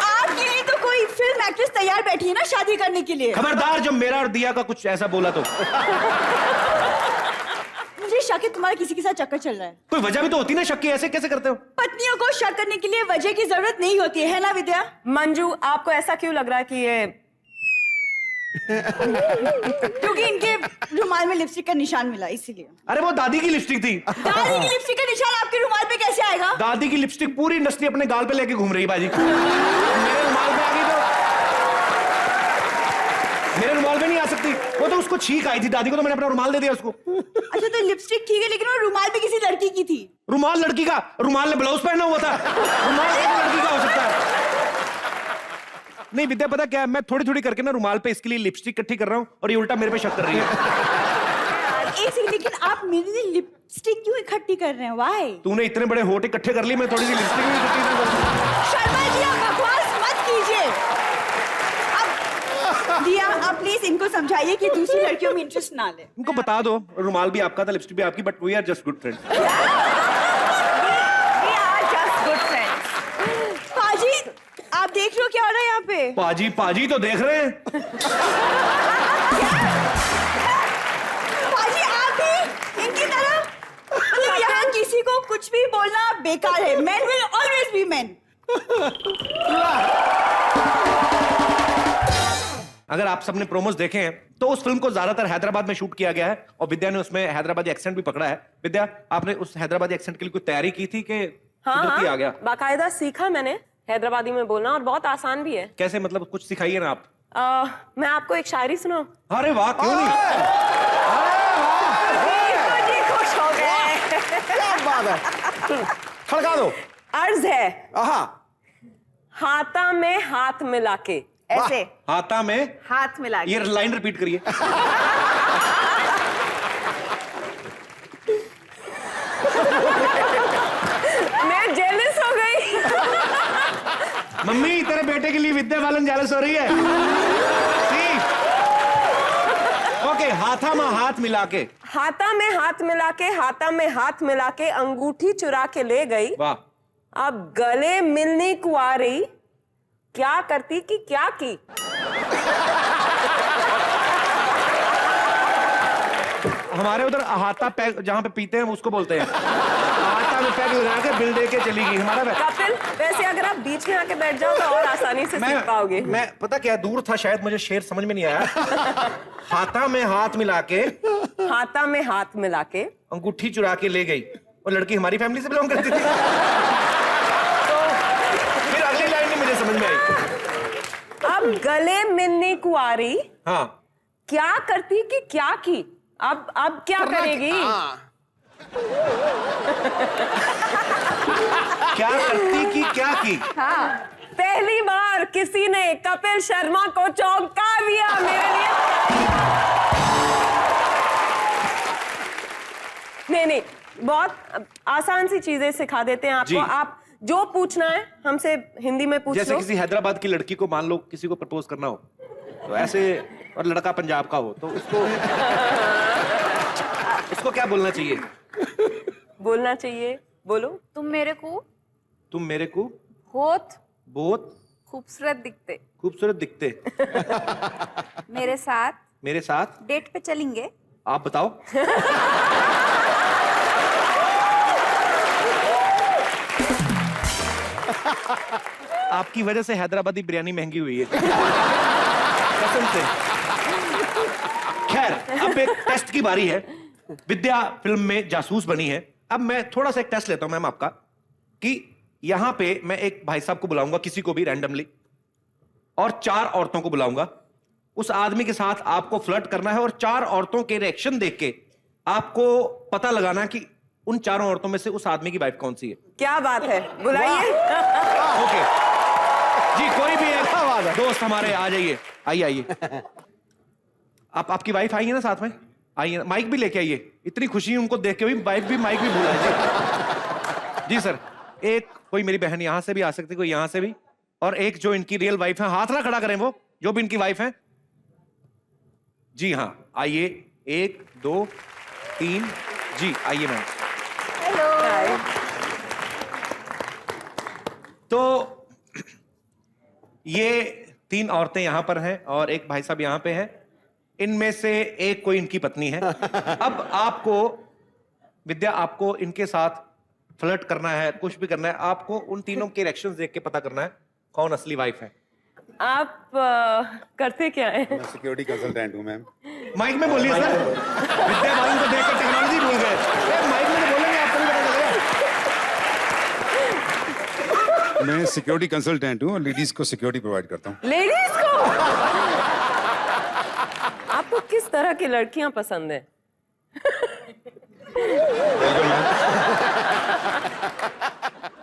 आपके लिए तो कोई फिल्म एक्ट्रेस तैयार बैठी है ना शादी करने के लिए। खबरदार जब मेरा और दिया का कुछ ऐसा बोला तो। मुझे शक है तुम्हारा किसी के साथ चक्कर चल रहा है। कोई वजह भी तो होती ना शक की, ऐसे कैसे करते हो? पत्नियों को शक करने के लिए वजह की जरूरत नहीं होती है ना विद्या? मंजू, आपको ऐसा क्यों लग रहा है कि ये क्योंकि इनके रुमाल में लिपस्टिक का निशान मिला, इसीलिए। अरे वो दादी की लिपस्टिक थी। दादी की लिपस्टिक का निशान आपके रुमाल पे कैसे आएगा? दादी की लिपस्टिक पूरी इंडस्ट्री अपने गाल पे लेके घूम रही है बाजी। मेरे रुमाल पे आ गई तो मेरे रुमाल पे नहीं आ सकती। तो उसको छींक आई थी दादी को, तो मैंने अपना रुमाल दे दिया उसको। अच्छा तो लिपस्टिक ठीक है, लेकिन वो रुमाल भी किसी लड़की की थी। रुमाल लड़की का? रुमाल ने ब्लाउज पहना हुआ था, रुमाल किसी लड़की का हो सकता है? नहीं विद्या, पता क्या है, मैं थोड़ी थोड़ी करके ना रुमाल पे इसके लिए लिपस्टिक इकट्ठी कर रहा हूँ और ये उल्टा मेरे पे शक कर रही है। एक सेकंड, लेकिन आप मेरे लिए लिपस्टिक क्यों इकट्ठी कर रहे हैं? व्हाई? तूने इतने बड़े होठ इकट्ठे कर लिए, मैं थोड़ी सी लिपस्टिक भी इकट्ठी कर दूं। शर्मा जी आप बकवास मत कीजिए। अब दिया, आप प्लीज इनको समझाइए कि दूसरी लड़कियों में इंटरेस्ट ना ले। उनको बता दो रुमाल भी आपका था, लिपस्टिक भी आपकी, but we are just good friends. We are just good friends. पाजी आप देख रहे हो क्या हो रहा है यहाँ पे? पाजी पाजी तो देख रहे हैं। पाजी आप भी इनकी तरह, मतलब यहाँ किसी को कुछ भी बोलना बेकार है। Men will always be men. अगर आप सबने प्रोमोस देखे हैं तो उस फिल्म को ज्यादातर हैदराबाद में शूट किया गया है और विद्या ने उसमें हैदराबादी एक्सेंट भी पकड़ा है। विद्या, आपने उस हैदराबादी एक्सेंट के लिए कोई तैयारी की थी कि कुदरती आ गया? बाकायदा सीखा मैंने हैदराबादी में बोलना, और बहुत आसान भी है। कैसे, मतलब कुछ सिखाइए ना आप। मैं आपको एक शायरी सुनाऊं? अरे वाह, क्यों नहीं? जी खुश हो गए। क्या बात है, खड़का दो। अर्ज है, आहा, हाथा में हाथ मिला के। ऐसे हाथा में हाथ मिला के। ये लाइन रिपीट करिए। मैं जेलस हो गई। मम्मी तेरे बेटे के लिए विद्या बालन जेलस हो रही है। ओके, हाथा में हाथ मिला के। हाथा में हाथ मिला के, हाथा में हाथ मिला के अंगूठी चुरा के ले गई। वाह। अब गले मिलने को आ रही, क्या करती कि क्या की। हमारे उधर हाथा पैग जहाँ पे पीते हैं उसको बोलते हैं। हाथा में पैग लगा के बिल दे के चली गई हमारा। कपिल, वैसे अगर आप बीच में आके बैठ जाओ तो और आसानी से सीख पाओगे। मैं पता क्या दूर था, शायद मुझे शेर समझ में नहीं आया। हाथा में हाथ मिला के, हाथा में हाथ मिला के अंगूठी चुरा के ले गई। और लड़की हमारी फैमिली से बिलोंग करती थी। तो फिर अगली लाइन नहीं मुझे समझ में आई। अब गले मिलने को आ रही, हाँ, क्या करती कि क्या की। अब क्या करेगी? क्या करती कि क्या की। हाँ, पहली बार किसी ने कपिल शर्मा को चौंका दिया मेरे लिए। नहीं, बहुत आसान सी चीजें सिखा देते हैं जी। आपको। आप जो पूछना है हमसे हिंदी में पूछ जैसे लो। किसी हैदराबाद की लड़की को मान लो किसी को प्रपोज करना हो तो ऐसे, और लड़का पंजाब का हो तो उसको क्या बोलना चाहिए? बोलना चाहिए, बोलो। तुम मेरे को बहुत खूबसूरत दिखते, खूबसूरत दिखते। मेरे साथ डेट पे चलेंगे? आप बताओ। आपकी वजह से हैदराबादी बिरयानी महंगी हुई है कसम से। खैर, अब एक टेस्ट की बारी है। विद्या फिल्म में जासूस बनी है। अब मैं थोड़ा सा एक टेस्ट लेता हूं मैम आपका, कि यहां पे मैं एक भाई साहब को बुलाऊंगा, किसी को भी रैंडमली, और 4 औरतों को बुलाऊंगा। उस आदमी के साथ आपको फ्लर्ट करना है और 4 औरतों के रिएक्शन देख के आपको पता लगाना कि उन 4 औरतों में से उस आदमी की वाइफ कौन सी है। क्या बात है, बुलाइए। ओके जी, कोई भी एक दोस्त हमारे आ जाइए, आइए। आपकी वाइफ आई है ना साथ में? आइए, माइक भी लेके आइए। इतनी खुशी उनको देख के भी, वाइफ भी माइक भी भूला है जी सर। एक कोई मेरी बहन यहां से भी आ सकती, कोई यहां से भी, और एक जो इनकी रियल वाइफ है, हाथ ना खड़ा करें वो जो भी इनकी वाइफ है। जी हाँ, आइए। 1 2 3 जी, आइए मैम। हेलो। तो ये 3 औरतें यहां पर हैं और एक भाई साहब यहां पे हैं। इनमें से एक कोई इनकी पत्नी है। अब आपको विद्या, आपको इनके साथ फ्लर्ट करना है, कुछ भी करना है, आपको उन तीनों के रिएक्शंस देख के पता करना है कौन असली वाइफ है। आप करते क्या है? मैं सिक्योरिटी कंसल्टेंट हूँ मैम। माइक में बोलिए सर। विद्या बालन को देखकर टेक्नोलॉजी भूल गए। माइक में तो बोलेंगे, आपको भी पता चलेगा। मैं सिक्योरिटी कंसल्टेंट हूँ और लेडीज को सिक्योरिटी प्रोवाइड करता हूँ। लेडीज को? आपको किस तरह की लड़कियां पसंद है?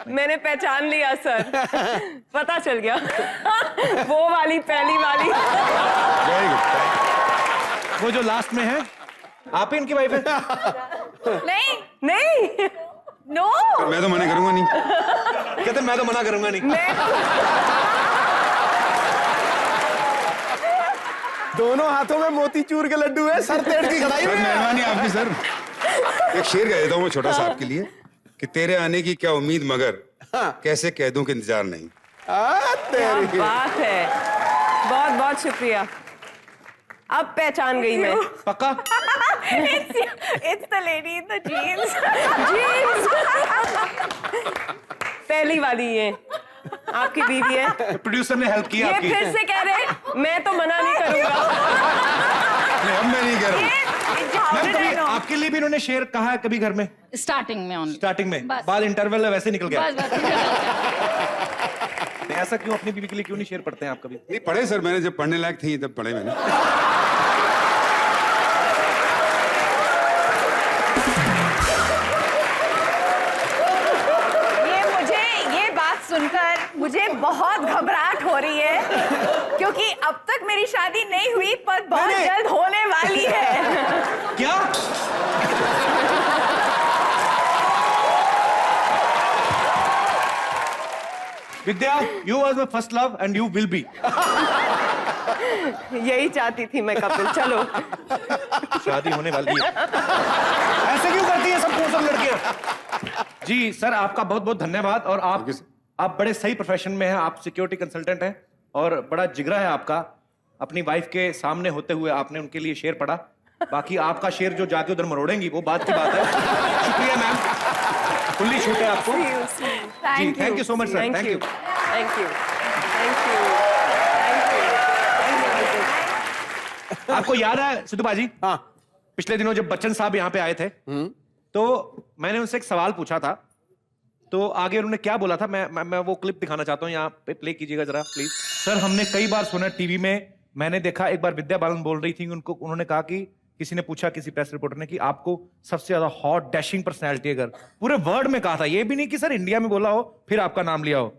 मैंने पहचान लिया सर, पता चल गया। वो वाली पहली वाली। Very good. वो जो लास्ट में है, आप ही इनकी वाइफ है? नहीं नहीं, नो मैं तो मना करूंगा नहीं। कहते मैं तो मना करूंगा नहीं। दोनों हाथों में मोतीचूर के लड्डू है, सर तेड़ की खड़ाई सर हुई है। मेहरबानी आपकी सर। एक शेर कह देता हूँ मैं छोटा सा आपके लिए कि तेरे आने की क्या उम्मीद मगर कैसे कह दूं कि इंतजार नहीं। क्या बात है, बहुत बहुत शुक्रिया। अब पहचान गई मैं। पक्का? It's the lady in the jeans. Jeans. पहली वाली ये आपकी बीवी है। प्रोड्यूसर ने हेल्प किया ये आपकी। फिर से कह रहे मैं तो मना नहीं करूंगा। नहीं, अब मैं नहीं कह रहा हूँ। मैम, कभी आपके लिए भी इन्होंने शेर कहा है कभी घर में? स्टार्टिंग में स्टार्टिंग में, बस। बाद इंटरवल में वैसे निकल गया। बस नहीं, ऐसा क्यों अपनी बीवी के लिए क्यों नहीं शेयर पढ़ते हैं आप कभी? नहीं पढ़े सर, मैंने जब पढ़ने लायक थी तब पढ़े मैंने। ये बात सुनकर मुझे बहुत घबराहट हो रही है, क्योंकि अब तक मेरी शादी नहीं हुई, पर बहुत जल्द होने वाली है। क्या? विद्या, you was my first love and you will be. यही चाहती थी मैं कपिल। चलो शादी होने वाली है। ऐसे क्यों करती है सब लड़कियां? जी सर, आपका बहुत बहुत धन्यवाद। और आप बड़े सही प्रोफेशन में हैं, आप सिक्योरिटी कंसल्टेंट हैं और बड़ा जिगरा है आपका। अपनी वाइफ के सामने होते हुए आपने उनके लिए शेर पढ़ा। बाकी आपका शेर जो जाके उधर मरोड़ेंगी वो बात की बात है। शुक्रिया मैम, खुली छूट है आपको। जी, thank you so much sir. Thank you, thank you, thank you, thank you. आपको याद है सिद्धू बाजी? हाँ। पिछले दिनों जब बच्चन साहब यहाँ पे आए थे तो मैंने उनसे एक सवाल पूछा था, तो आगे उन्होंने क्या बोला था, मैं वो क्लिप दिखाना चाहता हूँ, यहाँ पे प्ले कीजिएगा जरा प्लीज। सर, हमने कई बार सुना टीवी में, मैंने देखा एक बार विद्या बालन बोल रही थी, उन्होंने कहा कि किसी ने पूछा, किसी प्रेस रिपोर्टर ने, कि आपको सबसे ज्यादा हॉट डैशिंग पर्सनैलिटी, अगर पूरे वर्ल्ड में कहा था, ये भी नहीं कि सर इंडिया में बोला हो फिर आपका नाम लिया हो।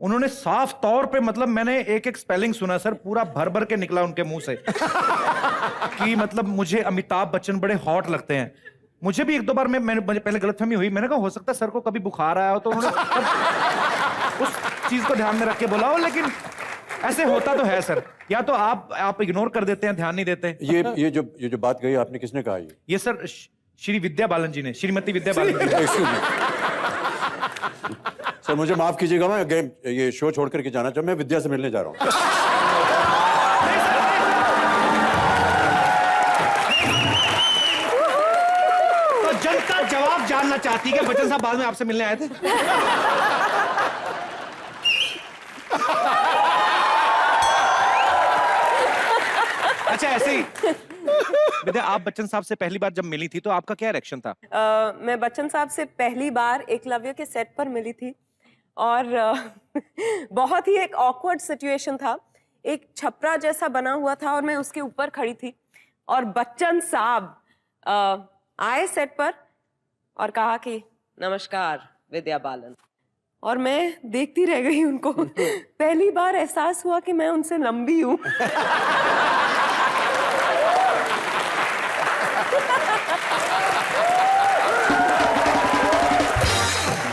उन्होंने साफ तौर पे, मतलब मैंने एक एक स्पेलिंग सुना सर, पूरा भर भर के निकला उनके मुंह से कि मतलब मुझे अमिताभ बच्चन बड़े हॉट लगते हैं। मुझे भी एक दो बार मुझे पहले गलतफहमी हुई, मैंने कहा हो सकता है सर को कभी बुखार आया हो तो उन्होंने उस चीज को ध्यान में रख के बोला हो, लेकिन ऐसे होता तो है सर। या तो आप इग्नोर कर देते हैं, ध्यान नहीं देते। ये जो बात कही आपने, किसने कहा ये सर श्री विद्या बालन जी ने, श्रीमती विद्या बालन जी। सर मुझे माफ कीजिएगा, मैं ये शो छोड़ करके जाना चाहूँ, मैं विद्या से मिलने जा रहा हूँ। तो जनता जवाब जानना चाहती है कि बच्चन साहब बाद में आपसे मिलने आए थे? अच्छा, ऐसे ही विद्या, आप बच्चन साहब से पहली बार जब मिली थी तो आपका क्या रिएक्शन था? मैं बच्चन साहब से पहली बार एकलव्य के सेट पर मिली थी और बहुत ही एक ऑकवर्ड सिचुएशन था। एक छपरा जैसा बना हुआ था और मैं उसके ऊपर खड़ी थी और बच्चन साहब आए सेट पर और कहा कि नमस्कार विद्या बालन, और मैं देखती रह गई उनको। पहली बार एहसास हुआ कि मैं उनसे लंबी हूँ।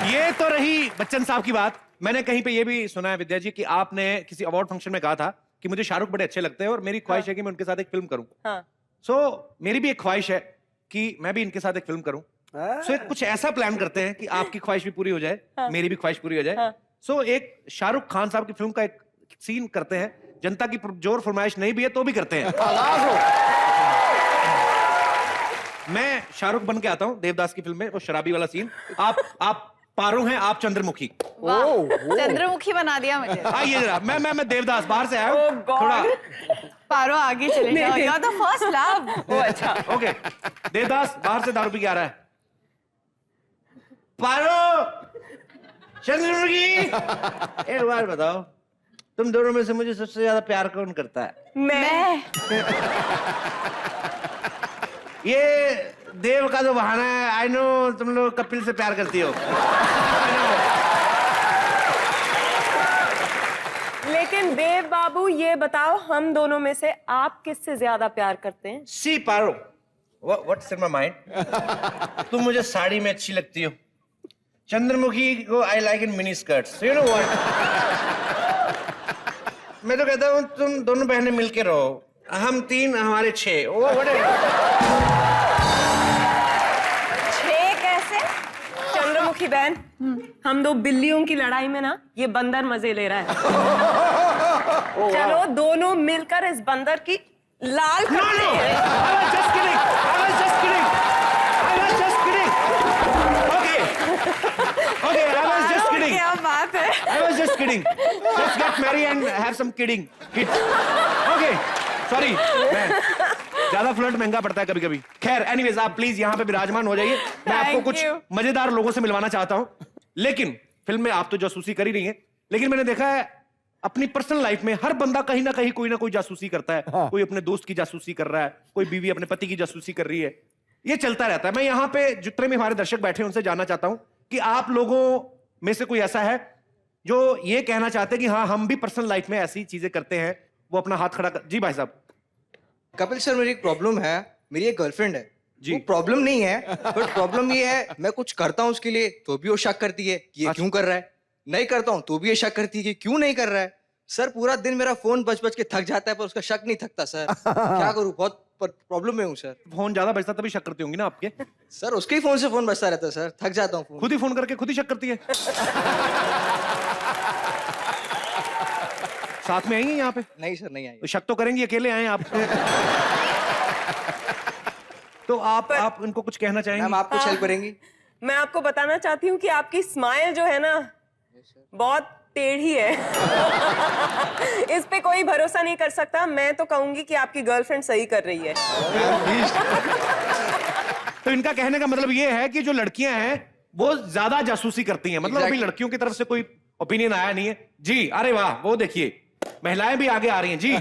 ये तो रही बच्चन साहब की बात। मैंने कहीं पे ये भी सुना है विद्या जी कि आपने किसी अवार्ड फंक्शन में कहा था कि मुझे शाहरुख बड़े अच्छे लगते हैं और मेरी ख्वाहिश है कि मैं उनके साथ एक फिल्म करूं। हाँ। मेरी भी एक ख्वाहिश है कि मैं भी इनके साथ एक फिल्म करूं। कुछ ऐसा प्लान करते हैं कि आपकी ख्वाहिश भी पूरी हो जाए, मेरी भी ख्वाहिश पूरी हो जाए। एक शाहरुख खान साहब की फिल्म का एक सीन करते हैं, जनता की जोर फरमाइश नहीं भी है तो भी करते हैं। मैं शाहरुख बन के आता हूं देवदास की फिल्म में, वो शराबी वाला सीन। आप पारो हैं, आप चंद्रमुखी। चंद्रमुखी बना दिया मुझे। आइए जरा, मैं देवदास बाहर से आया हूं, थोड़ा पारो आगे चले जाओ, you are the first love. ओ अच्छा, ओके। देवदास बाहर से दारू पी के आ रहा है। पारो, चंद्रमुखी, एक बार बताओ तुम दोनों में से मुझे सबसे ज्यादा प्यार कौन करता है? मैं ये देव का जो बहाना है, आई नो तुम लोग कपिल से प्यार करती हो। लेकिन देव बाबू ये बताओ, हम दोनों में से आप किससे ज्यादा प्यार करते हैं? सी पारो, व्हाट्स इन माय माइंड? तुम मुझे साड़ी में अच्छी लगती हो, चंद्रमुखी को I like in mini skirts, you know what. मैं तो कहता हूँ तुम दोनों बहनें मिलके रहो, हम 3 हमारे 6। ओ व्हाट है? 6 कैसे? चंद्रमुखी बहन, हम 2 बिल्लियों की लड़ाई में ना ये बंदर मजे ले रहा है। चलो दोनों मिलकर इस बंदर की लाल करते हैं। क्या बात है? I was just kidding. Let's get married and have some kidding. Kids. Okay. Sorry. मैं ज्यादा फ्लर्ट महंगा पड़ता है कभी कभी। खैर, एनीवेज आप प्लीज यहाँ पे विराजमान हो जाइए। मैं आपको कुछ मजेदार लोगों से मिलवाना चाहता हूँ। लेकिन फिल्म में आप तो जासूसी कर ही रही हैं, लेकिन मैंने देखा है अपनी पर्सनल लाइफ में हर बंदा कहीं ना कहीं कोई ना कोई जासूसी करता है। कोई अपने दोस्त की जासूसी कर रहा है, कोई बीवी अपने पति की जासूसी कर रही है, ये चलता रहता है। मैं यहाँ पे जितने भी हमारे दर्शक बैठे हैं उनसे जानना चाहता हूँ कि आप लोगों में से कोई ऐसा है जो ये कहना चाहते हैं कि हाँ हम भी पर्सनल लाइफ में ऐसी चीजें करते हैं, वो अपना हाथ खड़ा कर। जी भाई साहब। कपिल सर, मेरी एक प्रॉब्लम है। मेरी एक गर्लफ्रेंड है जी। वो प्रॉब्लम नहीं है, बट प्रॉब्लम ये है मैं कुछ करता हूँ उसके लिए तो भी वो शक करती है कि ये क्यों कर रहा है, नहीं करता हूँ तो भी ये शक करती है कि क्यों नहीं कर रहा है। सर पूरा दिन मेरा फोन बज बज के थक जाता है पर उसका शक नहीं थकता सर। क्या करूँ, बहुत प्रॉब्लम में हूँ सर। फोन ज्यादा बजता तभी शक करती होंगी ना आपके? सर उसके ही फोन से फोन बजता रहता है सर, थक जाता हूँ। खुद ही फोन करके खुद ही शक करती है। साथ में आई हैं यहाँ पे? नहीं सर, नहीं आई। तो शक तो करेंगी, अकेले आए आप। तो आप उनको कुछ कहना चाहेंगे? मैम आप कुछ हेल्प करेंगी? मैं आपको बताना चाहती हूँ कि आपकी स्माइल जो है ना बहुत टेढ़ी है। इस पे कोई भरोसा नहीं कर सकता। मैं तो कहूंगी कि आपकी गर्लफ्रेंड सही कर रही है। तो इनका कहने का मतलब ये है कि जो लड़कियां हैं वो ज्यादा जासूसी करती हैं, मतलब अभी लड़कियों की तरफ से कोई ओपिनियन आया नहीं है। जी, अरे वाह, वो देखिए महिलाएं भी आगे आ रही हैं। जी।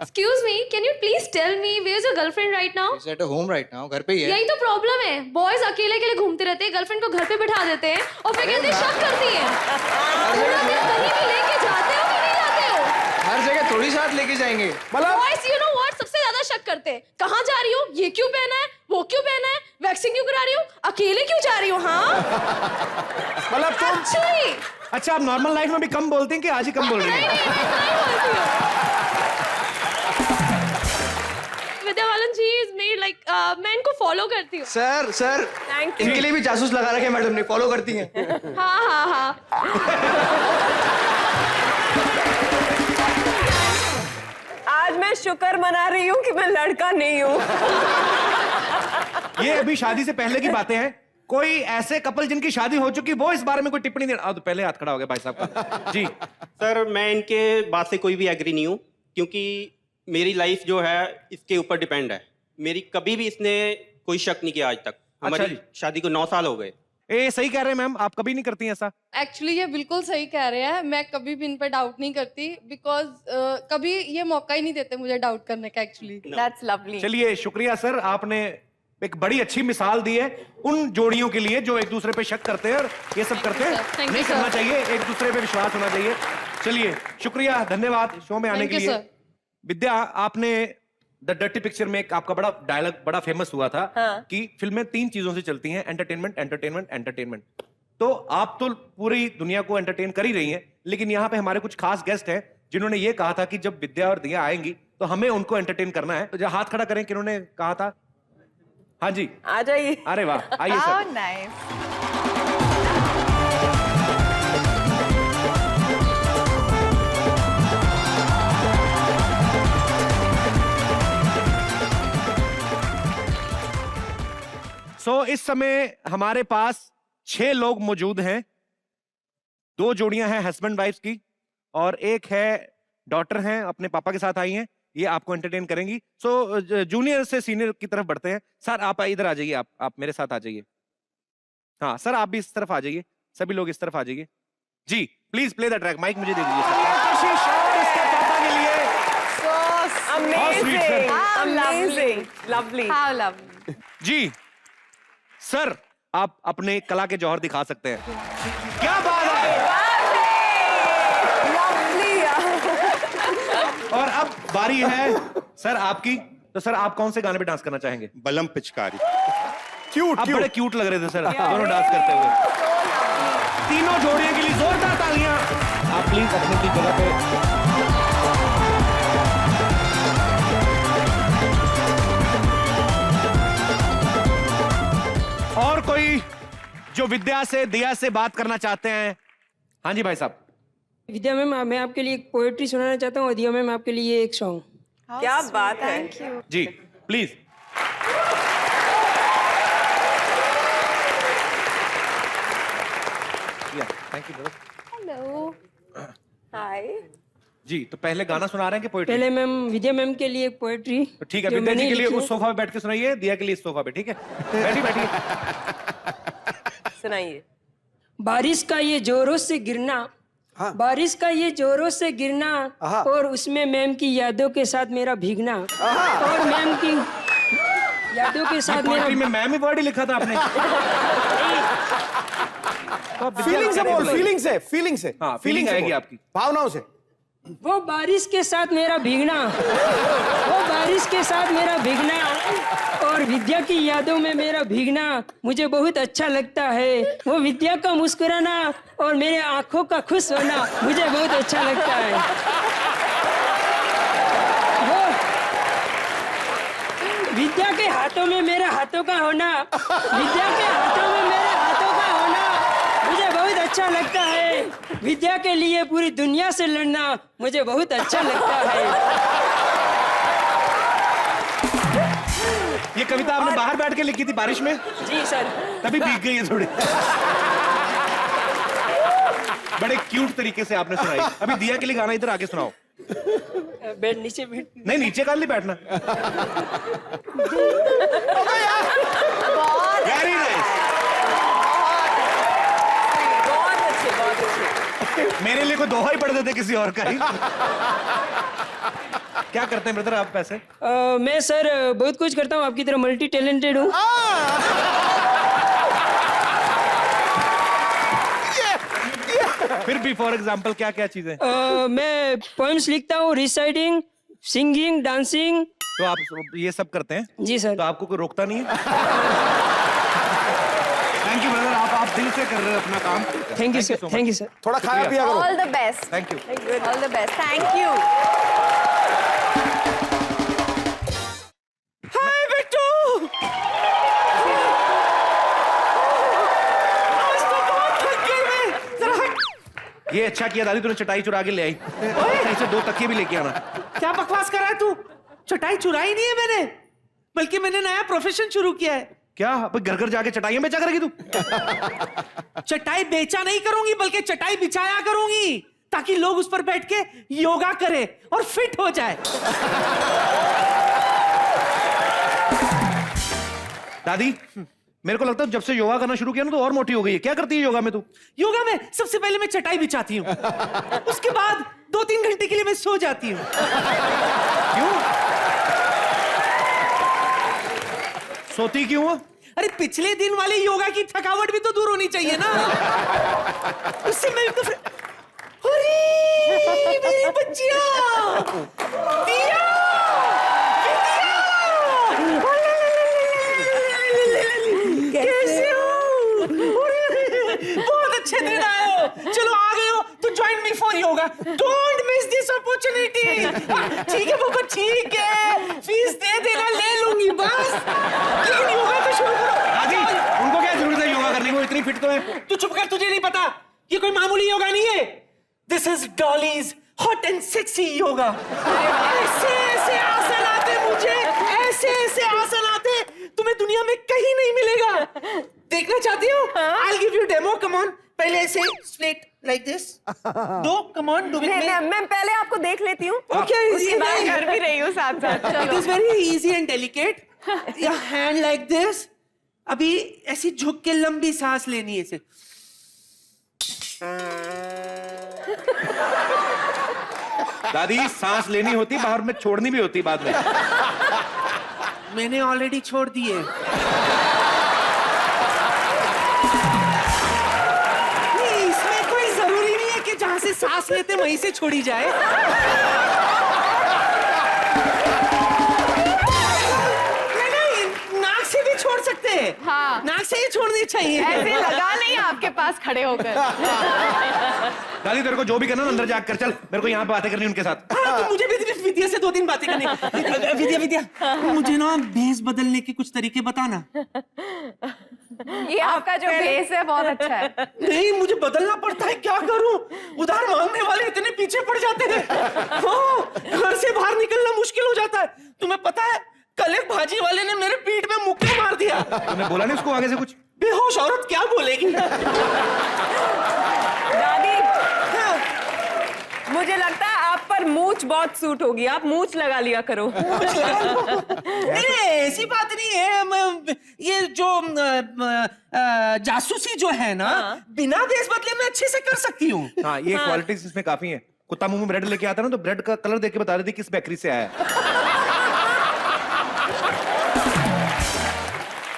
Excuse me, can you please tell me where's your girlfriend right now? She's at home right now, घर पे ही है। यही तो प्रॉब्लम है, बॉयज अकेले अकेले घूमते रहते हैं, गर्लफ्रेंड को घर पे बिठा देते हैं और फिर कहते हैं शक करती है। पूरा दिन कहीं भी लेके जाते हो कि नहीं जाते हो? हर जगह थोड़ी साथ लेके जाएंगे। बॉयज यू नो व्हाट सबसे ज्यादा शक करते हैं, कहाँ जा रही हो, ये क्यों पहना है, वो क्यों पहना है, वैक्सिंग क्यों करा रही हो, अकेले क्यों जा रही हो? हाँ मतलब तुम अच्छा आप नॉर्मल लाइफ में भी कम बोलते हैं कि आज ही कम बोल रही हैं? विद्या बालन जी इज मेड लाइक मैं इनको फॉलो करती हूँ। सर इनके लिए भी जासूस लगा रखे मैडम ने, फॉलो करती हैं। हाँ। आज मैं शुक्र मना रही हूँ कि मैं लड़का नहीं हूँ। ये अभी शादी से पहले की बातें हैं। कोई ऐसे कपल जिनकी शादी हो चुकी वो इस बारे में कोई टिप्पणी दे। तो पहले हाथ खड़ा हो गया भाई साहब का। जी सर, मैं इनके बात से कोई भी एग्री नहीं हूँ क्योंकि मेरी लाइफ जो है इसके ऊपर डिपेंड है। मेरी कभी भी इसने कोई शक नहीं किया आज तक। हमारी शादी को 9 साल हो गए। सही कह रहे हैं मैम, आप कभी नहीं करती ऐसा? एक्चुअली ये बिल्कुल सही कह रहे हैं, मैं कभी भी इन पे डाउट नहीं करती बिकॉज कभी ये मौका ही नहीं देते मुझे डाउट करने का। Actually that's lovely. चलिए शुक्रिया सर, आपने एक बड़ी अच्छी मिसाल दी है उन जोड़ियों के लिए जो एक दूसरे पे शक करते हैं और ये सब करते हैं। नहीं करना चाहिए, एक दूसरे पे विश्वास होना चाहिए। चलिए शुक्रिया, धन्यवाद शो में आने के लिए। विद्या, आपने द डर्टी पिक्चर में एक आपका बड़ा डायलॉग बड़ा फेमस हुआ था कि फिल्में 3 चीजों से चलती हैं, एंटरटेनमेंट एंटरटेनमेंट एंटरटेनमेंट। तो आप तो पूरी दुनिया को एंटरटेन कर ही रही हैं, लेकिन यहाँ पे हमारे कुछ खास गेस्ट हैं जिन्होंने ये कहा था कि जब विद्या और दिया आएंगी तो हमें उनको एंटरटेन करना है। तो हाथ खड़ा करें, किन्होंने कहा था? हाँ जी, आ जाइए। अरे वाह, आइए सर। नाइस। इस समय हमारे पास 6 लोग मौजूद हैं। 2 जोड़ियां हैं हस्बैंड वाइफ की और एक है डॉटर हैं, अपने पापा के साथ आई हैं। ये आपको एंटरटेन करेंगी। जूनियर से सीनियर की तरफ बढ़ते हैं। सर आप इधर आ जाइए, आप मेरे साथ आ जाइए। हाँ सर, आप भी इस तरफ आ जाइए, सभी लोग इस तरफ आ जाइए। जी please play the track. Mike मुझे दे दीजिए सर। आशीष और इसके पापा के लिए Amazing, How amazing, lovely. How lovely. जी सर, आप अपने कला के जौहर दिखा सकते हैं। क्या बात है। और अब बारी है सर आपकी। तो सर आप कौन से गाने पे डांस करना चाहेंगे? बलम पिचकारी। क्यूट आप बड़े क्यूट लग रहे थे सर दोनों डांस करते हुए। तीनों जोड़ियों के लिए जोरदार तालियां। आप प्लीज अपनी अपनी जगह पे। और कोई जो विद्या से दिया से बात करना चाहते हैं? हाँ जी भाई साहब। विद्या मैम, मैं आपके लिए एक पोएट्री सुनाना चाहता हूँ और दिया मैम आपके लिए एक सॉन्ग। क्या बात है। जी प्लीज। Thank you. हेलो। हाय। जी तो पहले गाना सुना रहे हैं कि पोएट्री? पहले मैम विद्या मैम के लिए एक पोएट्री। तो ठीक है, विद्या जी के लिए उस सोफा पे बैठ के सुनाइए, दिया के लिए इस सोफा पे। ठीक है, बैठिए बैठिए। सुनाइए। बारिश का ये जोरों से गिरना, बारिश का ये जोरों से गिरना, और उसमें मैम की यादों के साथ मेरा भीगना, और मैम की यादों के साथ मेरा। में मैम ही वर्ड ही लिखा था आपने। फीलिंग से बोल, फीलिंग से, फीलिंग से। हाँ, फीलिंग आएगी आपकी, भावनाओं से। वो बारिश के साथ मेरा भीगना, वो बारिश के साथ मेरा भीगना, और विद्या की यादों में मेरा भीगना मुझे बहुत अच्छा लगता है। वो विद्या का मुस्कुराना और मेरे आंखों का खुश होना मुझे बहुत अच्छा लगता है। वो विद्या के हाथों में मेरे हाथों का होना, विद्या के हाथों में मेरे हाथों का होना मुझे बहुत अच्छा लगता है। विद्या के लिए पूरी दुनिया से लड़ना मुझे बहुत अच्छा लगता है। ये कविता आपने बाहर बैठ के लिखी थी बारिश में? जी सर। तभी भीग गई है थोड़ी। बड़े क्यूट तरीके से आपने सुनाई। अभी दिया के लिए गाना इधर आके सुनाओ। बैठ नीचे बैठ। नहीं, नीचे काल नहीं बैठना। Very nice. बहुत अच्छे, बहुत अच्छे। मेरे लिए कोई दोहा ही पढ़ देते किसी और का ही। क्या करते हैं ब्रदर आप पैसे? मैं सर बहुत कुछ करता हूँ, आपकी तरह मल्टी टैलेंटेड हूँ। फिर भी फॉर एग्जांपल क्या क्या चीजें? मैं पोएम्स लिखता हूँ, रिसाइटिंग, सिंगिंग, डांसिंग। तो आप ये सब करते हैं? जी सर। तो आपको कोई रोकता नहीं है? थैंक यू ब्रदर, आप दिल से कर रहे हैं अपना काम। Thank you sir, thank you sir. थोड़ा खाया पिया करो। All the best. Thank you. All the best. Thank you. हाय बिट्टू, आज तो बहुत थक गई मैं। जरा हट। ये अच्छा किया दादी, तूने चटाई चुरा के ले आई। ऐसे 2 तकिए भी लेके आना। क्या बकवास कर रहा है तू? चटाई चुराई नहीं है मैंने, बल्कि मैंने नया प्रोफेशन शुरू किया है। क्या घर घर जाके चटाइयां बेचा करेगी तू? चटाई बेचा नहीं करूंगी, बल्कि चटाई बिछाया करूंगी, ताकि लोग उस पर बैठ के योगा करें और फिट हो जाए। दादी, मेरे को लगता है जब से योगा करना शुरू किया ना तो और मोटी हो गई है। क्या करती है योगा में तू? योगा में सबसे पहले मैं चटाई बिछाती हूँ, उसके बाद 2-3 घंटे के लिए मैं सो जाती हूँ। क्यों सोती क्यों हो? अरे पिछले दिन वाली योगा की थकावट भी तो दूर होनी चाहिए ना। उससे मैं तो अरे मेरी बच्चियां, दिया, कैसे हो? बहुत अच्छे दिन आए हो। चलो आ गए हो तो join me for yoga. Don't miss this opportunity. ठीक है बाबा, ठीक है, फीस दे देना, ले लूंगी बस, लेकिन योगा तो शुरू करो। दादी, उनको क्या जरूरत है योगा करने की? वो इतनी फिट तो है। तू चुप कर, तुझे नहीं पता ये कोई मामूली योगा नहीं है। This is Dolly's hot and sexy yoga. ऐसे ऐसे आसन आते मुझे, ऐसे ऐसे आसन आते तुम्हें दुनिया में कहीं नहीं मिलेगा। देखना चाहती हो? I'll give you demo. Come on. पहले ऐसे split like this. Do come on, do with me. मैं पहले आपको देख लेती हूँ। Okay, उसके बाद कर भी रही हूँ साथ साथ। It is very easy and delicate. Your hand like this. अभी ऐसी झुक के लंबी सांस लेनी है इसे। दादी सांस लेनी होती, बाहर में छोड़नी भी होती बाद में। मैंने ऑलरेडी छोड़ दिए। नहीं, इसमें कोई जरूरी नहीं है कि जहां से सांस लेते वहीं से छोड़ी जाए। नहीं, नाक से भी छोड़ सकते हैं। हाँ। नाक से ही छोड़नी चाहिए। ऐसे लगा नहीं आपके पास खड़े होकर। दादी तेरे को जो भी करना ना अंदर जाकर कर, चल मेरे को यहाँ बातें करनी उनके साथ। हाँ, तो मुझे भी विद्या से 2-3 बातें करनी। विद्या, मुझे ना भेस बदलने के कुछ तरीके बताना। ये आपका जो भेस है बहुत अच्छा है। नहीं, मुझे बदलना पड़ता है, क्या करूं? उधार मांगने वाले इतने पीछे पड़ जाते हैं। हाँ, घर से बाहर निकलना मुश्किल हो जाता है। तुम्हें पता है, कल एक भाजी वाले ने मेरे पीठ में मुक्के मार दिया। तूने बोला नहीं उसको आगे से कुछ? बेहोश औरत क्या बोलेगी? दादी, मुझे लगता है आप पर मूंछ बहुत सूट होगी, आप मूंछ लगा लिया करो। नहीं, ऐसी बात नहीं है। ये जो जासूसी जो है ना, बिना भेस बदले में अच्छे से कर सकती हूँ। हाँ, ये क्वालिटीज इसमें काफी हैं। कुत्ता मुंह में ब्रेड लेके आता ना, तो ब्रेड का कलर देख के बता रही थी किस बेकरी से आया है।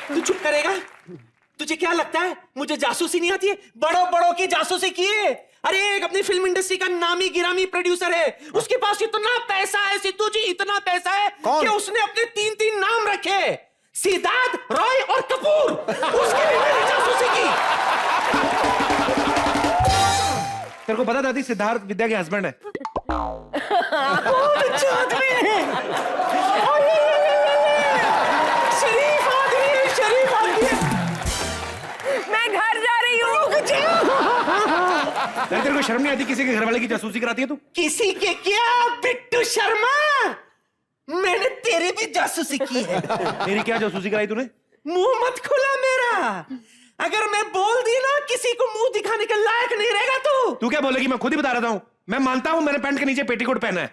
तू चुप करेगा? तुझे क्या लगता है मुझे जासूसी नहीं आती है? बड़ों की जासूसी की है। अरे एक अपनी फिल्म इंडस्ट्री का नामी गिरामी प्रोड्यूसर है, उसके पास इतना पैसा है सिद्धू जी, इतना पैसा है कि उसने अपने 3-3 नाम रखे, सिद्धार्थ, रॉय और कपूर। उसके भी मैंने जासूसी की। तेरे को पता दादी, सिद्धार्थ विद्या के हस्बैंड है। बहुत अच्छा आदमी है। शरीफ आदमी है, शरीफ आदमी है। मैं घर जा रही हूँ। तेरे को शर्म नहीं आती किसी के घर वाले की जासूसी कराती है तू? किसी के क्या बिट्टू शर्मा, मैंने तेरी भी जासूसी की है। मेरी क्या जासूसी कराई तूने? मुंह मत खुला मेरा। अगर मैं बोल दी ना, किसी को मुंह दिखाने के लायक नहीं रहेगा तू। तू क्या बोलेगी? मैं खुद ही बता रहा हूँ। मैं मानता हूँ मैंने पैंट के नीचे पेटीकोट पहना है।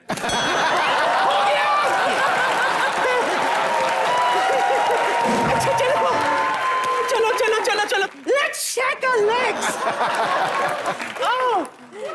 अच्छा चलो, लेट्स शेक आवर लेग्स।